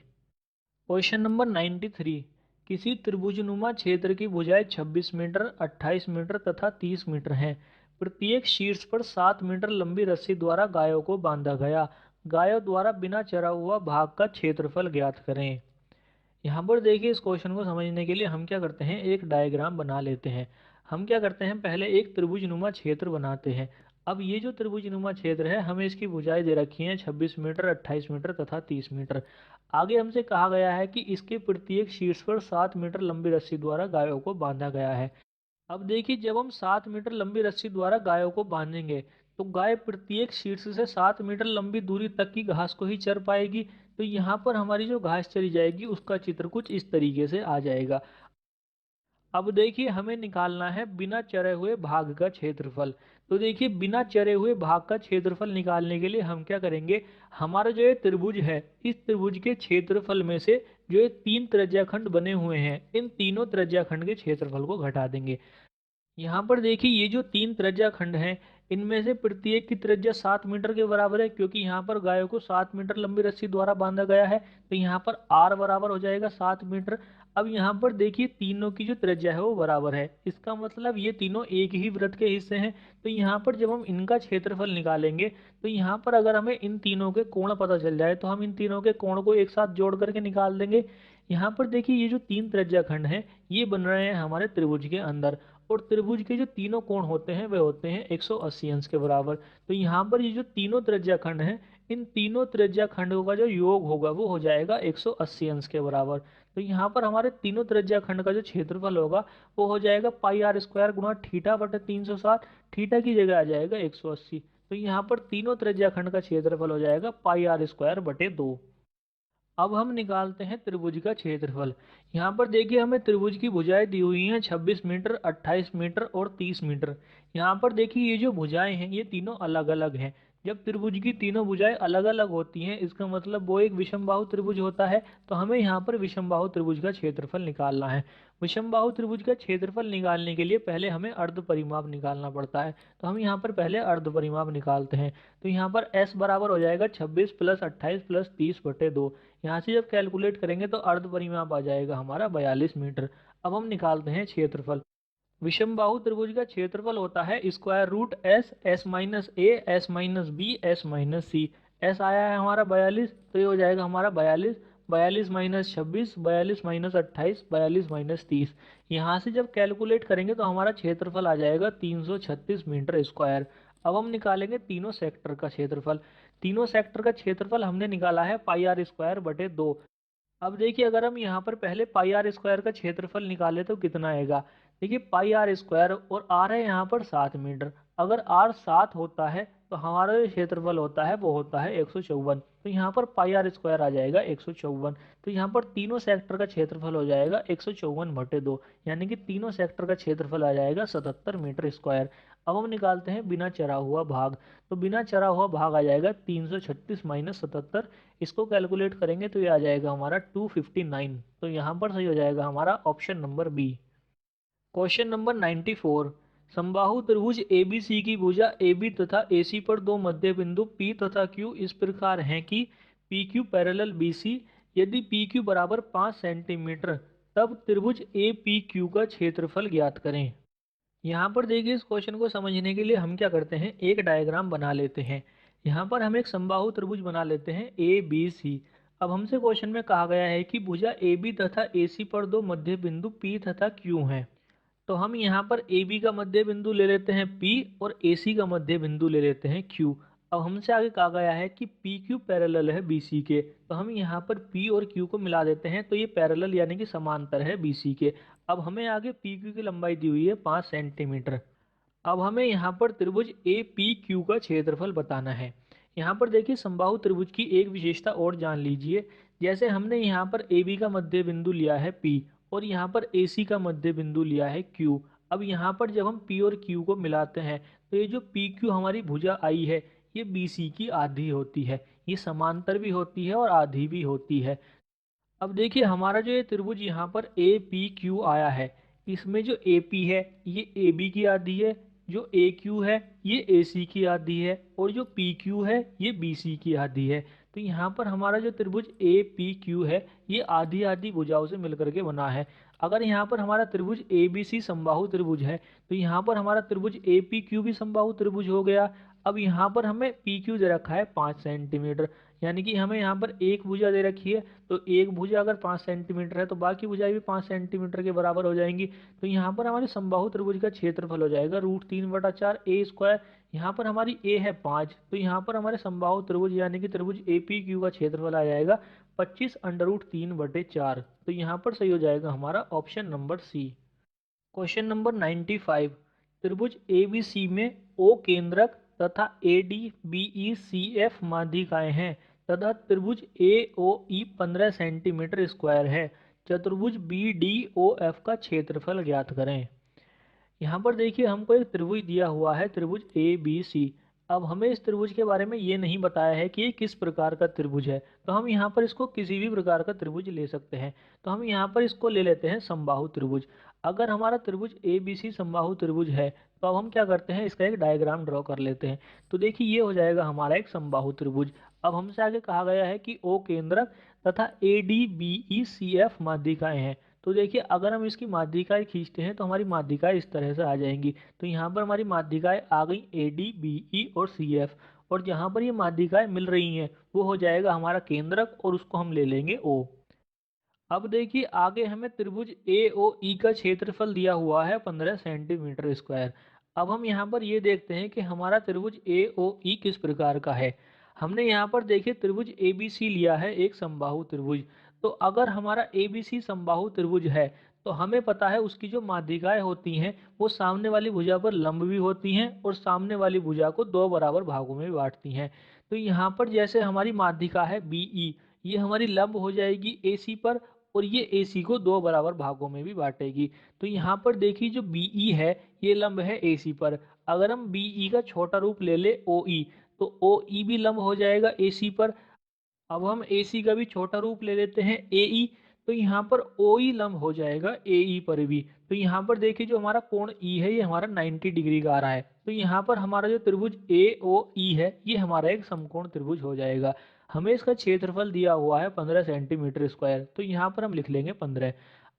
Question number 93। किसी त्रिभुजनुमा क्षेत्र की भुजाएं 26 मीटर, 28 मीटर तथा 30 मीटर हैं। प्रत्येक शीर्ष पर 7 मीटर लंबी रस्सी द्वारा गायों को बांधा गया। गायों द्वारा बिना चरा हुआ भाग का क्षेत्रफल ज्ञात करें। यहाँ पर देखिए, इस क्वेश्चन को समझने के लिए हम क्या करते हैं, एक डायग्राम बना लेते हैं। हम क्या करते हैं, पहले एक त्रिभुजनुमा क्षेत्र बनाते हैं। अब ये जो त्रिभुजनुमा क्षेत्र है, हमें इसकी भुजाएं दे रखी हैं 26 मीटर, 28 मीटर तथा 30 मीटर। आगे हमसे कहा गया है कि इसके प्रत्येक शीर्ष पर 7 मीटर लंबी रस्सी द्वारा गायों को बांधा गया है। अब देखिए, जब हम 7 मीटर लंबी रस्सी द्वारा गायों को बांधेंगे तो गाय प्रत्येक शीर्ष से 7 मीटर लंबी दूरी तक की घास को ही चर पाएगी। तो यहाँ पर हमारी जो घास चरी जाएगी उसका चित्र कुछ इस तरीके से आ जाएगा। अब देखिए, हमें निकालना है बिना चरे हुए भाग का क्षेत्रफल। तो देखिए, बिना चरे हुए भाग का क्षेत्रफल निकालने के लिए हम क्या करेंगे, हमारा जो ये त्रिभुज है, इस त्रिभुज के क्षेत्रफल में से जो ये 3 त्रिज्याखंड बने हुए हैं, इन तीनों त्रिज्याखंड के क्षेत्रफल को घटा देंगे। यहाँ पर देखिए, ये जो 3 त्रिज्या खंड हैं, इनमें से प्रत्येक की त्रिज्या 7 मीटर के बराबर है, क्योंकि यहाँ पर गायों को 7 मीटर लंबी रस्सी द्वारा बांधा गया है। तो यहाँ पर r बराबर हो जाएगा 7 मीटर। अब यहाँ पर देखिए, तीनों की जो त्रिज्या है वो बराबर है। इसका मतलब ये तीनों एक ही वृत्त के हिस्से हैं। तो यहाँ पर जब हम इनका क्षेत्रफल निकालेंगे तो यहाँ पर अगर हमें इन तीनों के कोण पता चल जाए तो हम इन तीनों के कोण को एक साथ जोड़ करके निकाल देंगे। यहाँ पर देखिए, ये जो 3 त्रिज्या खंड हैं, ये बन रहे हैं हमारे त्रिभुज के अंदर। और त्रिभुज के जो तीनों कोण होते हैं वे होते हैं 180 अंश के बराबर। तो यहाँ पर ये जो तीनों त्रिज्याखंड हैं, इन तीनों त्रिज्याखंडों का जो योग होगा वो हो जाएगा 180 अंश के बराबर। तो यहाँ पर हमारे तीनों त्रिज्याखंड का जो क्षेत्रफल होगा वो हो जाएगा पाई r स्क्वायर गुणा थीटा बटे 360। थीटा की जगह आ जाएगा 180। तो यहाँ पर तीनों त्रिज्याखंड का क्षेत्रफल हो जाएगा पाई r स्क्वायर बटे 2। अब हम निकालते हैं त्रिभुज का क्षेत्रफल। यहाँ पर देखिए, हमें त्रिभुज की भुजाएं दी हुई हैं 26 मीटर, 28 मीटर और 30 मीटर। यहाँ पर देखिए, ये जो भुजाएं हैं ये तीनों अलग अलग हैं। जब त्रिभुज की तीनों भुजाएं अलग अलग होती हैं, इसका मतलब वो एक विषमबाहु त्रिभुज होता है। तो हमें यहाँ पर विषमबाहु त्रिभुज का क्षेत्रफल निकालना है। विषमबाहु त्रिभुज का क्षेत्रफल निकालने के लिए पहले हमें अर्ध परिमाप निकालना पड़ता है। तो हम यहाँ पर पहले अर्ध परिमाप निकालते हैं। तो यहाँ पर s बराबर हो जाएगा 26 + 28 + 30/2। यहाँ से जब कैलकुलेट करेंगे तो अर्ध परिमाप आ जाएगा हमारा 42 मीटर। अब हम निकालते हैं क्षेत्रफल। विषमबाहु त्रिभुज का क्षेत्रफल होता है square root s, s minus a, s minus b, s minus c। s आया है हमारा 42, तो ये हो जाएगा हमारा 42, 42 माइनस 26, 42 माइनस 28, 42 माइनस 30। यहाँ से जब कैलकुलेट करेंगे तो हमारा क्षेत्रफल आ जाएगा 336 मीटर स्क्वायर। अब हम निकालेंगे तीनों सेक्टर का क्षेत्रफल। तीनों सेक्टर का क्षेत्रफल हमने निकाला है पाई r स्क्वायर बटे 2। अब देखिए, अगर हम यहाँ पर पहले पाई r स्क्वायर का क्षेत्रफल निकाले तो कितना आएगा। देखिए, पाई r स्क्वायर और r है यहाँ पर 7 मीटर। अगर r 7 होता है तो हमारा जो क्षेत्रफल होता है वो होता है 154। तो यहाँ पर पाई r स्क्वायर आ जाएगा 154। तो यहाँ पर तीनों सेक्टर का क्षेत्रफल हो जाएगा 154/2, यानी कि तीनों सेक्टर का क्षेत्रफल आ जाएगा 77 मीटर स्क्वायर। अब हम निकालते हैं बिना चरा हुआ भाग। तो बिना चरा हुआ भाग आ जाएगा 336 माइनस 77। इसको कैलकुलेट करेंगे तो ये आ जाएगा हमारा 259। तो यहाँ पर सही हो जाएगा हमारा option number B. Question number 94। समबाहु त्रिभुज ABC की भुजा AB तथा AC पर दो मध्य बिंदु P तथा Q इस प्रकार हैं कि PQ पैरेलल BC। यदि PQ बराबर 5 सेंटीमीटर तब त्रिभुज APQ का क्षेत्रफल ज्ञात करें। यहाँ पर देखिए, इस क्वेश्चन को समझने के लिए हम क्या करते हैं, एक डायग्राम बना लेते हैं। यहाँ पर हम एक समबाहु त्रिभुज बना लेते हैं ABC। अब हमसे क्वेश्चन में कहा गया है कि भुजा AB तथा AC पर दो मध्य बिंदु P तथा Q हैं। तो हम यहाँ पर AB का मध्य बिंदु ले लेते हैं P और AC का मध्य बिंदु ले लेते हैं Q। अब हमसे आगे कहा गया है कि PQ पैरेलल है BC के। तो हम यहाँ पर P और Q को मिला देते हैं, तो ये पैरेलल यानी कि समांतर है BC के। अब हमें आगे PQ की लंबाई दी हुई है 5 सेंटीमीटर। अब हमें यहाँ पर त्रिभुज APQ का क्षेत्रफल बताना है। यहाँ पर देखिए, समबाहु त्रिभुज की एक विशेषता और जान लीजिए। जैसे हमने यहाँ पर ए बी का मध्य बिंदु लिया है P और यहाँ पर ए सी का मध्य बिंदु लिया है Q। अब यहाँ पर जब हम P और Q को मिलाते हैं तो ये जो पी क्यू हमारी भुजा आई है ये बी सी की आधी होती है। ये समांतर भी होती है और आधी भी होती है। अब देखिए हमारा जो ये त्रिभुज यहाँ पर ए पी क्यू आया है, इसमें जो ए पी है ये ए बी की आधी है, जो ए क्यू है ये ए सी की आधी है और जो पी क्यू है ये बी सी की आधी है। तो यहाँ पर हमारा जो त्रिभुज ए पी क्यू है ये आधी आधी भुजाओं से मिलकर के बना है। अगर यहाँ पर हमारा त्रिभुज ए बी सी समबाहु त्रिभुज है तो यहाँ पर हमारा त्रिभुज ए पी क्यू भी समबाहु त्रिभुज हो गया। अब यहाँ पर हमें पी क्यू दे रखा है 5 सेंटीमीटर, यानी कि हमें यहाँ पर एक भुजा दे रखी है, तो एक भुजा अगर 5 सेंटीमीटर है तो बाकी भुजाएं भी 5 सेंटीमीटर के बराबर हो जाएंगी। तो यहाँ पर हमारे समबाहु त्रिभुज का क्षेत्रफल हो जाएगा √3/4 ए स्क्वायर। यहाँ पर हमारी ए है 5, तो यहाँ पर हमारे समबाहु त्रिभुज यानी कि त्रिभुज ए पी क्यू का क्षेत्रफल आ जाएगा 25√3/4। तो यहाँ पर सही हो जाएगा हमारा option number C. Question number 95, त्रिभुज ए बी सी में ओ केंद्रक तथा A D B E C F माध्यिकाएं हैं तथा त्रिभुज ए ओ ई 15 सेंटीमीटर स्क्वायर है। चतुर्भुज बी डी ओ एफ का क्षेत्रफल ज्ञात करें। यहाँ पर देखिए हमको एक त्रिभुज दिया हुआ है, त्रिभुज ए बी सी। अब हमें इस त्रिभुज के बारे में ये नहीं बताया है कि ये किस प्रकार का त्रिभुज है, तो हम यहाँ पर इसको किसी भी प्रकार का त्रिभुज ले सकते हैं। तो हम यहाँ पर इसको ले लेते हैं समबाहु त्रिभुज। अगर हमारा त्रिभुज ए बी सी समबाहु त्रिभुज है तो अब हम क्या करते हैं, इसका एक डायग्राम ड्रॉ कर लेते हैं। तो देखिए ये हो जाएगा हमारा एक समबाहु त्रिभुज। अब हमसे आगे कहा गया है कि ओ केंद्रक तथा A D B E C F माध्यिकाएं हैं। तो देखिए अगर हम इसकी माध्यिकाएं खींचते हैं तो हमारी माध्यिकाएं इस तरह से आ जाएंगी। तो यहाँ पर हमारी माध्यिकाएं आ गई ए डी बी ई और सी एफ, और जहाँ पर ये माध्यिकाएं मिल रही हैं वो हो जाएगा हमारा केंद्रक और उसको हम ले लेंगे ओ। अब देखिए आगे हमें त्रिभुज ए ओ ई का क्षेत्रफल दिया हुआ है 15 सेंटीमीटर स्क्वायर। अब हम यहाँ पर ये देखते हैं कि हमारा त्रिभुज ए ओ ई किस प्रकार का है। हमने यहाँ पर देखिए त्रिभुज ए बी सी लिया है, एक समबाहु त्रिभुज। तो अगर हमारा ए बी सी समबाहु त्रिभुज है तो हमें पता है उसकी जो माध्यिकाएं होती हैं वो सामने वाली भुजा पर लंब भी होती हैं और सामने वाली भुजा को दो बराबर भागों में बांटती हैं। तो यहाँ पर जैसे हमारी माध्यिका है बी ई, ये हमारी लंब हो जाएगी ए सी पर और ये ए सी को दो बराबर भागों में भी बांटेगी। तो यहाँ पर देखिए जो बी ई है ये लंब है ए सी पर। अगर हम बी ई का छोटा रूप ले ले ओ ई, तो ओ ई भी लंब हो जाएगा ए सी पर। अब हम ए सी का भी छोटा रूप ले लेते हैं ए ई, तो यहाँ पर ओ ई लंब हो जाएगा ए ई पर भी। तो यहाँ पर देखिए जो हमारा कोण ई है ये हमारा 90 डिग्री का आ रहा है। तो यहाँ पर हमारा जो त्रिभुज ए ओ ई है ये हमारा एक समकोण त्रिभुज हो जाएगा। हमें इसका क्षेत्रफल दिया हुआ है 15 सेंटीमीटर स्क्वायर, तो यहाँ पर हम लिख लेंगे 15।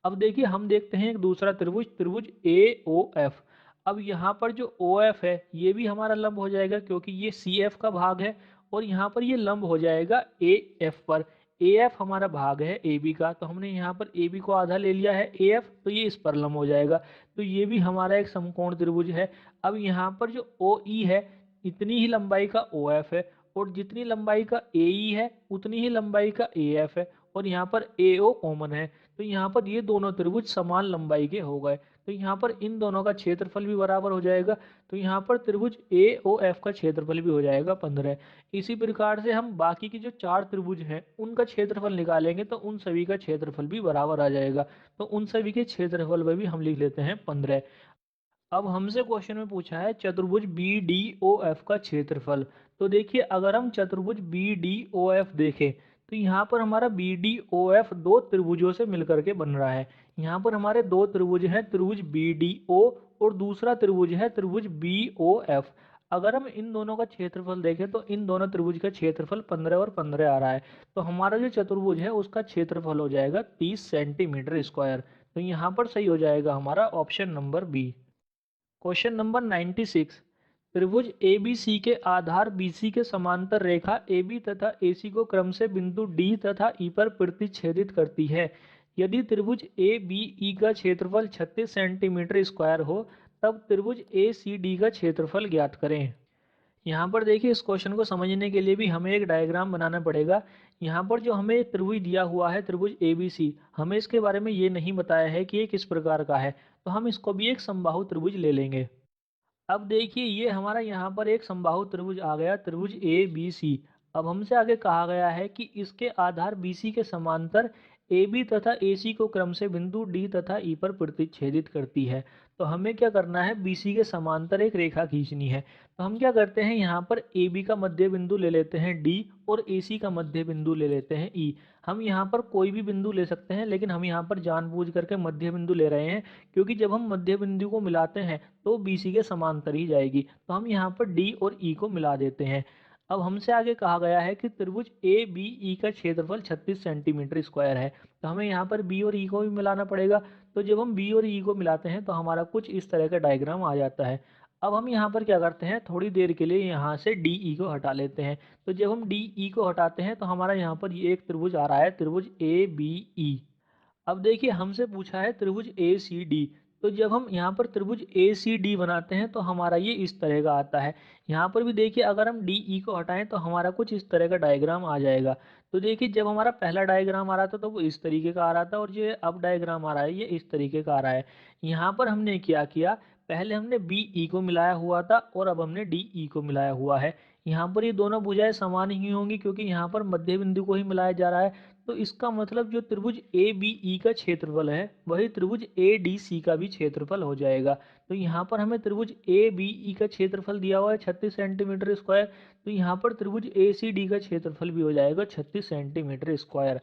अब देखिए हम देखते हैं एक दूसरा त्रिभुज, त्रिभुज ए ओ एफ। अब यहाँ पर जो ओ एफ है ये भी हमारा लंब हो जाएगा क्योंकि ये सी एफ का भाग है, और यहाँ पर ये लंब हो जाएगा ए एफ पर। ए एफ हमारा भाग है ए बी का, तो हमने यहाँ पर ए बी को आधा ले लिया है ए एफ, तो ये इस पर लंब हो जाएगा। तो ये भी हमारा एक समकोण त्रिभुज है। अब यहाँ पर जो ओ ई है इतनी ही लंबाई का ओ एफ है, और जितनी लंबाई का ए ई है उतनी ही लंबाई का ए एफ है, और यहाँ पर ए ओ कॉमन है। तो यहाँ पर ये दोनों त्रिभुज समान लंबाई के हो गए। तो यहाँ पर इन दोनों का क्षेत्रफल भी बराबर हो जाएगा। तो यहाँ पर त्रिभुज ए ओ एफ का क्षेत्रफल भी हो जाएगा 15। इसी प्रकार से हम बाकी की जो चार त्रिभुज हैं उनका क्षेत्रफल निकालेंगे तो उन सभी का क्षेत्रफल भी बराबर आ जाएगा। तो उन सभी के क्षेत्रफल में भी हम लिख लेते हैं 15। अब हमसे क्वेश्चन में पूछा है चतुर्भुज बी डी ओ एफ का क्षेत्रफल। तो देखिए अगर हम चतुर्भुज बी डी ओ एफ देखें तो यहाँ पर हमारा बी डी ओ एफ दो त्रिभुजों से मिलकर के बन रहा है। यहाँ पर हमारे दो त्रिभुज हैं, त्रिभुज बी डी ओ और दूसरा त्रिभुज है त्रिभुज बी ओ एफ। अगर हम इन दोनों का क्षेत्रफल देखें तो इन दोनों त्रिभुज का क्षेत्रफल 15 और 15 आ रहा है। तो हमारा जो चतुर्भुज है उसका क्षेत्रफल हो जाएगा 30 सेंटीमीटर स्क्वायर। तो यहाँ पर सही हो जाएगा हमारा option number B. Question number 96, त्रिभुज ए बी सी के आधार बी सी के समांतर रेखा ए बी तथा ए सी को क्रम से बिंदु डी तथा ई पर प्रतिच्छेदित करती है। यदि त्रिभुज ए बी ई का क्षेत्रफल 36 सेंटीमीटर स्क्वायर हो तब त्रिभुज ए सी डी का क्षेत्रफल ज्ञात करें। यहाँ पर देखिए इस क्वेश्चन को समझने के लिए भी हमें एक डायग्राम बनाना पड़ेगा। यहाँ पर जो हमें त्रिभुज दिया हुआ है त्रिभुज ए बी सी, हमें इसके बारे में ये नहीं बताया है कि ये किस प्रकार का है, तो हम इसको भी एक समबाहु त्रिभुज ले लेंगे। अब देखिए ये हमारा यहाँ पर एक समबाहु त्रिभुज आ गया, त्रिभुज ए बी सी। अब हमसे आगे कहा गया है कि इसके आधार BC के समांतर AB तथा AC को क्रम से बिंदु D तथा E पर प्रतिच्छेदित करती है। तो हमें क्या करना है, BC के समांतर एक रेखा खींचनी है। तो हम क्या करते हैं, यहाँ पर AB का मध्य बिंदु ले लेते हैं D और AC का मध्य बिंदु ले लेते हैं E। हम यहाँ पर कोई भी बिंदु ले सकते हैं, लेकिन हम यहाँ पर जानबूझ करके मध्य बिंदु ले रहे हैं, क्योंकि जब हम मध्य बिंदु को मिलाते हैं तो BC के समांतर ही जाएगी। तो हम यहाँ पर D और E को मिला देते हैं। अब हमसे आगे कहा गया है कि त्रिभुज ABE का क्षेत्रफल 36 सेंटीमीटर स्क्वायर है। तो हमें यहाँ पर B और E को भी मिलाना पड़ेगा। तो जब हम B और E को मिलाते हैं तो हमारा कुछ इस तरह का डायग्राम आ जाता है। अब हम यहाँ पर क्या करते हैं, थोड़ी देर के लिए यहाँ से DE को हटा लेते हैं। तो जब हम DE को हटाते हैं तो हमारा यहाँ पर ये एक त्रिभुज आ रहा है, त्रिभुज ABE। अब देखिए हमसे पूछा है त्रिभुज ACD। तो जब हम यहाँ पर त्रिभुज ACD बनाते हैं तो हमारा ये इस तरह का आता है। यहाँ पर भी देखिए अगर हम DE को हटाएं तो हमारा कुछ इस तरह का डायग्राम आ जाएगा। तो देखिए जब हमारा पहला डायग्राम आ रहा था तो वो इस तरीके का आ रहा था, और ये अब डायग्राम आ रहा है ये इस तरीके का आ रहा है। यहाँ पर हमने क्या किया, पहले हमने BE को मिलाया हुआ था और अब हमने DE को मिलाया हुआ है। यहाँ पर ये दोनों भुजाएं समान ही होंगी, क्योंकि यहाँ पर मध्य बिंदु को ही मिलाया जा रहा है। तो इसका मतलब जो त्रिभुज ABE का क्षेत्रफल है वही त्रिभुज ADC का भी क्षेत्रफल हो जाएगा। तो यहाँ पर हमें त्रिभुज ABE का क्षेत्रफल दिया हुआ है 36 सेंटीमीटर स्क्वायर। तो यहाँ पर त्रिभुज ACD का क्षेत्रफल भी हो जाएगा 36 सेंटीमीटर स्क्वायर।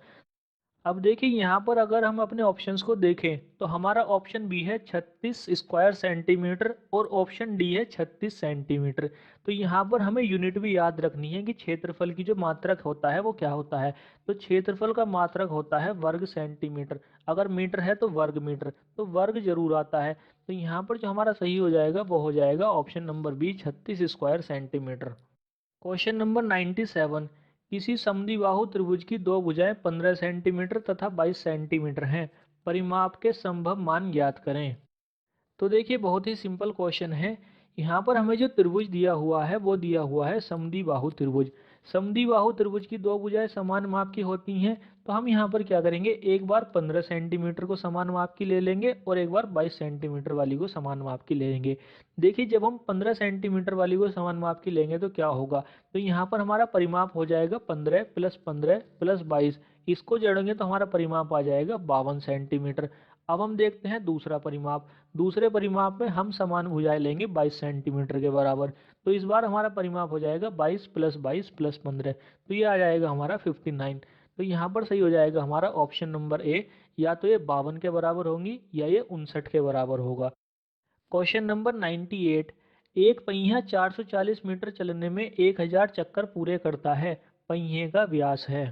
अब देखिए यहाँ पर अगर हम अपने ऑप्शंस को देखें तो हमारा ऑप्शन बी है 36 स्क्वायर सेंटीमीटर और ऑप्शन डी है 36 सेंटीमीटर। तो यहाँ पर हमें यूनिट भी याद रखनी है कि क्षेत्रफल की जो मात्रक होता है वो क्या होता है। तो क्षेत्रफल का मात्रक होता है वर्ग सेंटीमीटर, अगर मीटर है तो वर्ग मीटर, तो वर्ग जरूर आता है। तो यहाँ पर जो हमारा सही हो जाएगा वो हो जाएगा option number B, 36 square centimetre. Question number 97, किसी समद्विबाहु त्रिभुज की दो भुजाएं 15 सेंटीमीटर तथा 22 सेंटीमीटर हैं, परिमाप के संभव मान ज्ञात करें। तो देखिए बहुत ही सिंपल क्वेश्चन है। यहाँ पर हमें जो त्रिभुज दिया हुआ है वो दिया हुआ है समद्विबाहु त्रिभुज। समद्विबाहु त्रिभुज की दो भुजाएं समान माप की होती हैं। तो हम यहाँ पर क्या करेंगे, एक बार 15 सेंटीमीटर को समान माप की ले लेंगे और एक बार 22 सेंटीमीटर वाली को समान माप की ले लेंगे। देखिए जब हम 15 सेंटीमीटर वाली को समान माप की लेंगे तो क्या होगा, तो यहाँ पर हमारा परिमाप हो जाएगा 15 + 15 + 22। इसको जोड़ेंगे तो हमारा परिमाप आ जाएगा 52 सेंटीमीटर। अब हम देखते हैं दूसरा परिमाप। दूसरे परिमाप में हम समान भुजाएं लेंगे 22 सेंटीमीटर के बराबर। तो इस बार हमारा परिमाप हो जाएगा 22 + 22 + 15। तो ये आ जाएगा हमारा 59। तो यहाँ पर सही हो जाएगा हमारा ऑप्शन नंबर ए, या तो ये 52 के बराबर होंगी या ये 59 के बराबर होगा। क्वेश्चन नंबर 98, एक पहिया 440 मीटर चलने में 1000 चक्कर पूरे करता है, पहिए का व्यास है।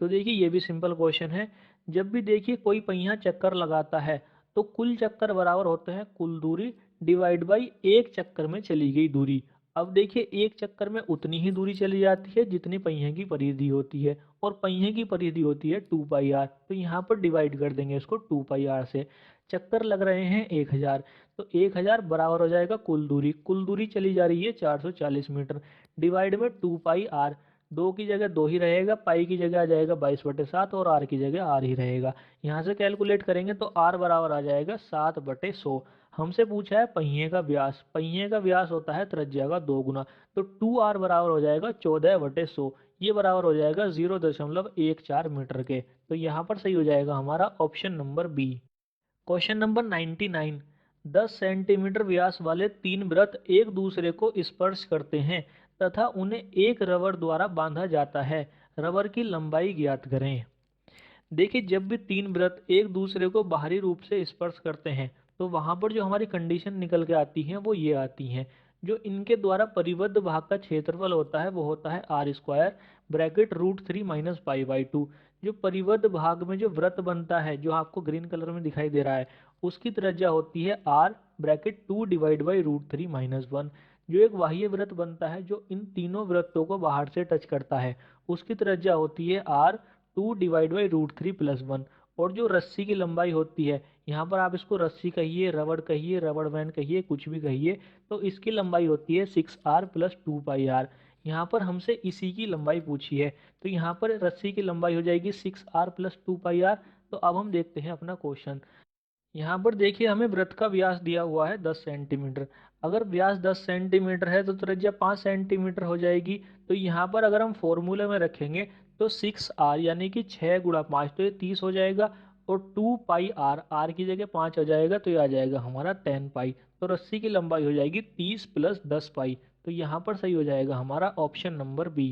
तो देखिए ये भी सिंपल क्वेश्चन है। जब भी देखिए कोई पहिया चक्कर लगाता है तो कुल चक्कर बराबर होते हैं कुल दूरी डिवाइड बाई एक चक्कर में चली गई दूरी। अब देखिए एक चक्कर में उतनी ही दूरी चली जाती है जितनी पहिए की परिधि होती है, और पहिए की परिधि होती है 2πr। तो यहाँ पर डिवाइड कर देंगे इसको 2πr से। चक्कर लग रहे हैं 1000, तो 1000 बराबर हो जाएगा कुल दूरी चली जा रही है 440 मीटर, डिवाइड में 2πr। दो की जगह दो ही रहेगा, पाई की जगह आ जाएगा 22/7 और आर की जगह आर ही रहेगा। यहाँ से कैलकुलेट करेंगे तो आर बराबर आ जाएगा 7/100। हमसे पूछा है पहिए का व्यास, पहिए का व्यास होता है त्रिज्या का 2 गुना। तो 2r बराबर हो जाएगा 14/100, ये बराबर हो जाएगा 0.14 मीटर के। तो यहाँ पर सही हो जाएगा हमारा option number B. Question number 99, 10 centimetre व्यास वाले तीन वृत्त एक दूसरे को स्पर्श करते हैं तथा उन्हें एक रबर द्वारा बांधा जाता है, रबर की लंबाई ज्ञात करें। देखिए जब भी तीन वृत्त एक दूसरे को बाहरी रूप से स्पर्श करते हैं तो वहां पर जो हमारी कंडीशन निकल के आती है वो ये आती हैं। जो इनके द्वारा परिबद्ध भाग का क्षेत्रफल होता है वो होता है r² ब्रैकेट √3 - π/2। जो परिबद्ध भाग में जो वृत्त बनता है जो आपको ग्रीन कलर में दिखाई दे रहा है उसकी त्रिज्या होती है r ब्रैकेट 2 डिवाइड बाई √3 - 1। जो एक बाह्य वृत्त बनता है जो इन तीनों वृत्तों को बाहर से टच करता है उसकी त्रिज्या होती है r 2 डिवाइड बाई √3 + 1। और जो रस्सी की लंबाई होती है, यहाँ पर आप इसको रस्सी कहिए, रबड़ कहिए, रबड़ बैंड कहिए, कुछ भी कहिए, तो इसकी लंबाई होती है 6r + 2πr। यहाँ पर हमसे इसी की लंबाई पूछी है, तो यहाँ पर रस्सी की लंबाई हो जाएगी 6r + 2πr। तो अब हम देखते हैं अपना क्वेश्चन। यहाँ पर देखिए हमें वृत्त का व्यास दिया हुआ है 10 सेंटीमीटर। अगर व्यास 10 सेंटीमीटर है तो त्रिज्या 5 सेंटीमीटर हो जाएगी। तो यहाँ पर अगर हम फॉर्मूले में रखेंगे तो 6r यानी कि 6 गुणा 5 तो ये 30 हो जाएगा, और 2 पाई आर, आर की जगह 5 हो जाएगा तो ये आ जाएगा हमारा 10 पाई। तो रस्सी की लंबाई हो जाएगी 30 प्लस 10 पाई। तो यहाँ पर सही हो जाएगा हमारा option number B.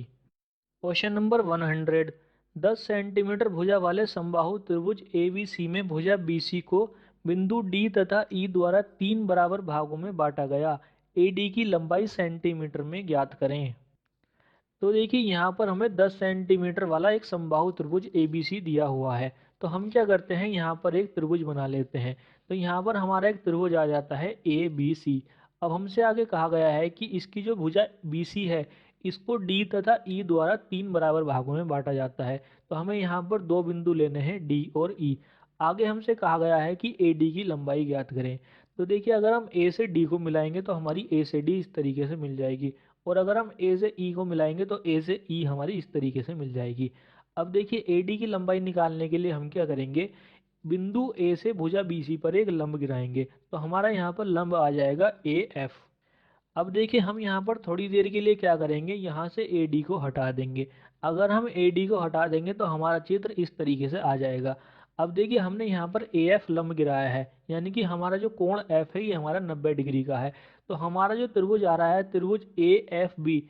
Question number 100। 10 centimetre भुजा वाले समबाहु त्रिभुज ABC में भुजा BC को बिंदु D तथा E द्वारा 3 बराबर भागों में बांटा गया। AD की लंबाई सेंटीमीटर में ज्ञात करें। तो देखिए यहाँ पर हमें 10 सेंटीमीटर वाला एक समबाहु त्रिभुज ABC दिया हुआ है। तो हम क्या करते हैं, यहाँ पर एक त्रिभुज बना लेते हैं। तो यहाँ पर हमारा एक त्रिभुज आ जाता है ABC। अब हमसे आगे कहा गया है कि इसकी जो भुजा BC है इसको D तथा E द्वारा 3 बराबर भागों में बांटा जाता है। तो हमें यहाँ पर दो बिंदु लेने हैं D और E। आगे हमसे कहा गया है कि AD की लंबाई ज्ञात करें। तो देखिए अगर हम A से D को मिलाएंगे तो हमारी A से D इस तरीके से मिल जाएगी, और अगर हम ए से ई को मिलाएंगे तो ए से ई हमारी इस तरीके से मिल जाएगी। अब देखिए एडी की लंबाई निकालने के लिए हम क्या करेंगे, बिंदु ए से भुजा बीसी पर एक लंब गिराएंगे। तो हमारा यहाँ पर लंब आ जाएगा ए एफ। अब देखिए हम यहाँ पर थोड़ी देर के लिए क्या करेंगे, यहाँ से ए डी को हटा देंगे। अगर हम ए डी को हटा देंगे तो हमारा चित्र इस तरीके से आ जाएगा। अब देखिए हमने यहाँ पर ए एफ लंब गिराया है, यानी कि हमारा जो कोण एफ है ये हमारा 90 डिग्री का है। तो हमारा जो त्रिभुज आ रहा है त्रिभुज ए एफ बी,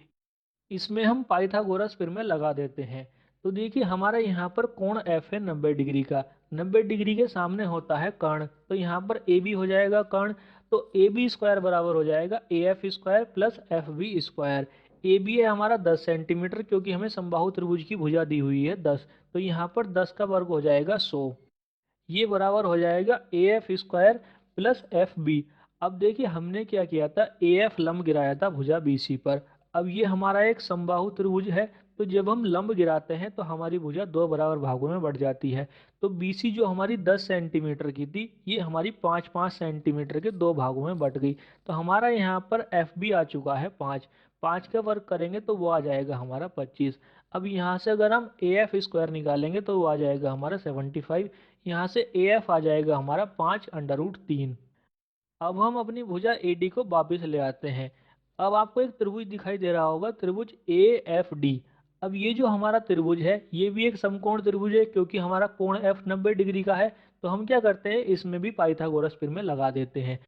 इसमें हम पाइथागोरस फिर में लगा देते हैं। तो देखिए हमारा यहाँ पर कोण एफ है 90 डिग्री का। 90 डिग्री के सामने होता है कर्ण, तो यहाँ पर ए बी हो जाएगा कर्ण। तो ए बी स्क्वायर बराबर हो जाएगा A F square plus F B square. A B है हमारा 10 सेंटीमीटर, क्योंकि हमें समबाहु त्रिभुज की भुजा दी हुई है 10। तो यहाँ पर 10 का वर्ग हो जाएगा 100। ये बराबर हो जाएगा A F square plus F B. अब देखिए हमने क्या किया था, ए एफ लंब गिराया था भुजा बीसी पर। अब ये हमारा एक समबाहु त्रिभुज है, तो जब हम लंब गिराते हैं तो हमारी भुजा दो बराबर भागों में बढ़ जाती है। तो बीसी जो हमारी 10 सेंटीमीटर की थी ये हमारी 5-5 सेंटीमीटर के दो भागों में बढ़ गई। तो हमारा यहाँ पर एफ बी आ चुका है 5। 5 का वर्ग करेंगे तो वो आ जाएगा हमारा 25। अब यहाँ से अगर हम ए एफ स्क्वायर निकालेंगे तो वो आ जाएगा हमारा 75। यहाँ से ए एफ आ जाएगा हमारा 5√3। अब हम अपनी भुजा ए डी को वापस ले आते हैं। अब आपको एक त्रिभुज दिखाई दे रहा होगा, त्रिभुज ए एफ डी। अब ये जो हमारा त्रिभुज है ये भी एक समकोण त्रिभुज है, क्योंकि हमारा कोण एफ 90 डिग्री का है। तो हम क्या करते हैं, इसमें भी पाइथागोरस फिर में लगा देते हैं।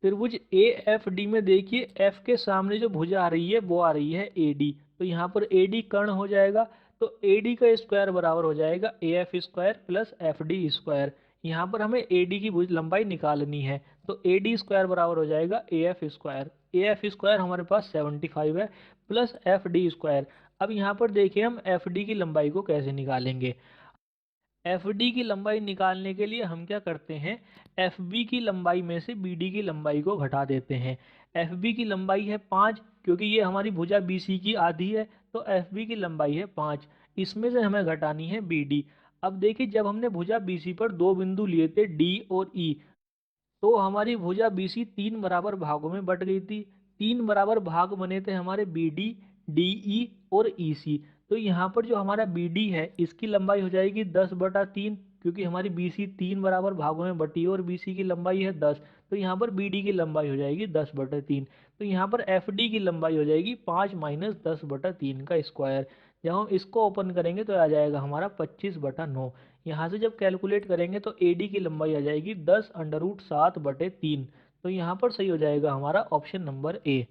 त्रिभुज ए एफ डी में देखिए एफ के सामने जो भुजा आ रही है वो आ रही है ए डी। तो यहाँ पर ए डी कर्ण हो जाएगा। तो ए डी का स्क्वायर बराबर हो जाएगा A F square plus F D square. यहाँ पर हमें ए डी की भुज लंबाई निकालनी है। तो ए डी स्क्वायर बराबर हो जाएगा A F square. A F square हमारे पास 75 है प्लस एफ डी स्क्वायर। अब यहाँ पर देखिए हम एफ डी की लंबाई को कैसे निकालेंगे। एफ डी की लंबाई निकालने के लिए हम क्या करते हैं, एफ बी की लंबाई में से बी डी की लंबाई को घटा देते हैं। एफ बी की लंबाई है 5, क्योंकि ये हमारी भुजा बी सी की आधी है। तो एफ बी की लंबाई है 5, इसमें से हमें घटानी है बी डी। अब देखिए जब हमने भुजा बी सी पर दो बिंदु लिए थे डी और ई, तो हमारी भुजा बी सी 3 बराबर भागों में बट गई थी। 3 बराबर भाग बने थे हमारे बी डी, डी ई और ई सी। तो यहाँ पर जो हमारा बी डी है इसकी लंबाई हो जाएगी 10/3, क्योंकि हमारी बी सी 3 बराबर भागों में बटी है और बी सी की लंबाई है 10। तो यहाँ पर बी डी की लंबाई हो जाएगी 10/3। तो यहाँ पर एफ डी की लंबाई हो जाएगी 5 - 10/3 का स्क्वायर। जब हम इसको ओपन करेंगे तो आ जाएगा हमारा 25/9। यहाँ से जब कैलकुलेट करेंगे तो ए डी की लंबाई आ जाएगी 10√7/3। तो यहाँ पर सही हो जाएगा हमारा ऑप्शन नंबर ए।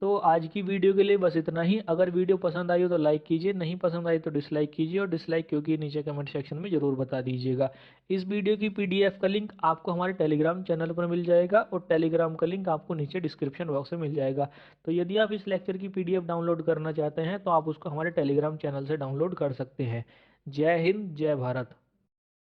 तो आज की वीडियो के लिए बस इतना ही। अगर वीडियो पसंद आई हो तो लाइक कीजिए, नहीं पसंद आई तो डिसलाइक कीजिए, और डिसलाइक क्योंकि नीचे कमेंट सेक्शन में ज़रूर बता दीजिएगा। इस वीडियो की पीडीएफ का लिंक आपको हमारे टेलीग्राम चैनल पर मिल जाएगा, और टेलीग्राम का लिंक आपको नीचे डिस्क्रिप्शन बॉक्स में मिल जाएगा। तो यदि आप इस लेक्चर की पीडीएफ डाउनलोड करना चाहते हैं तो आप उसको हमारे टेलीग्राम चैनल से डाउनलोड कर सकते हैं। जय हिंद, जय भारत।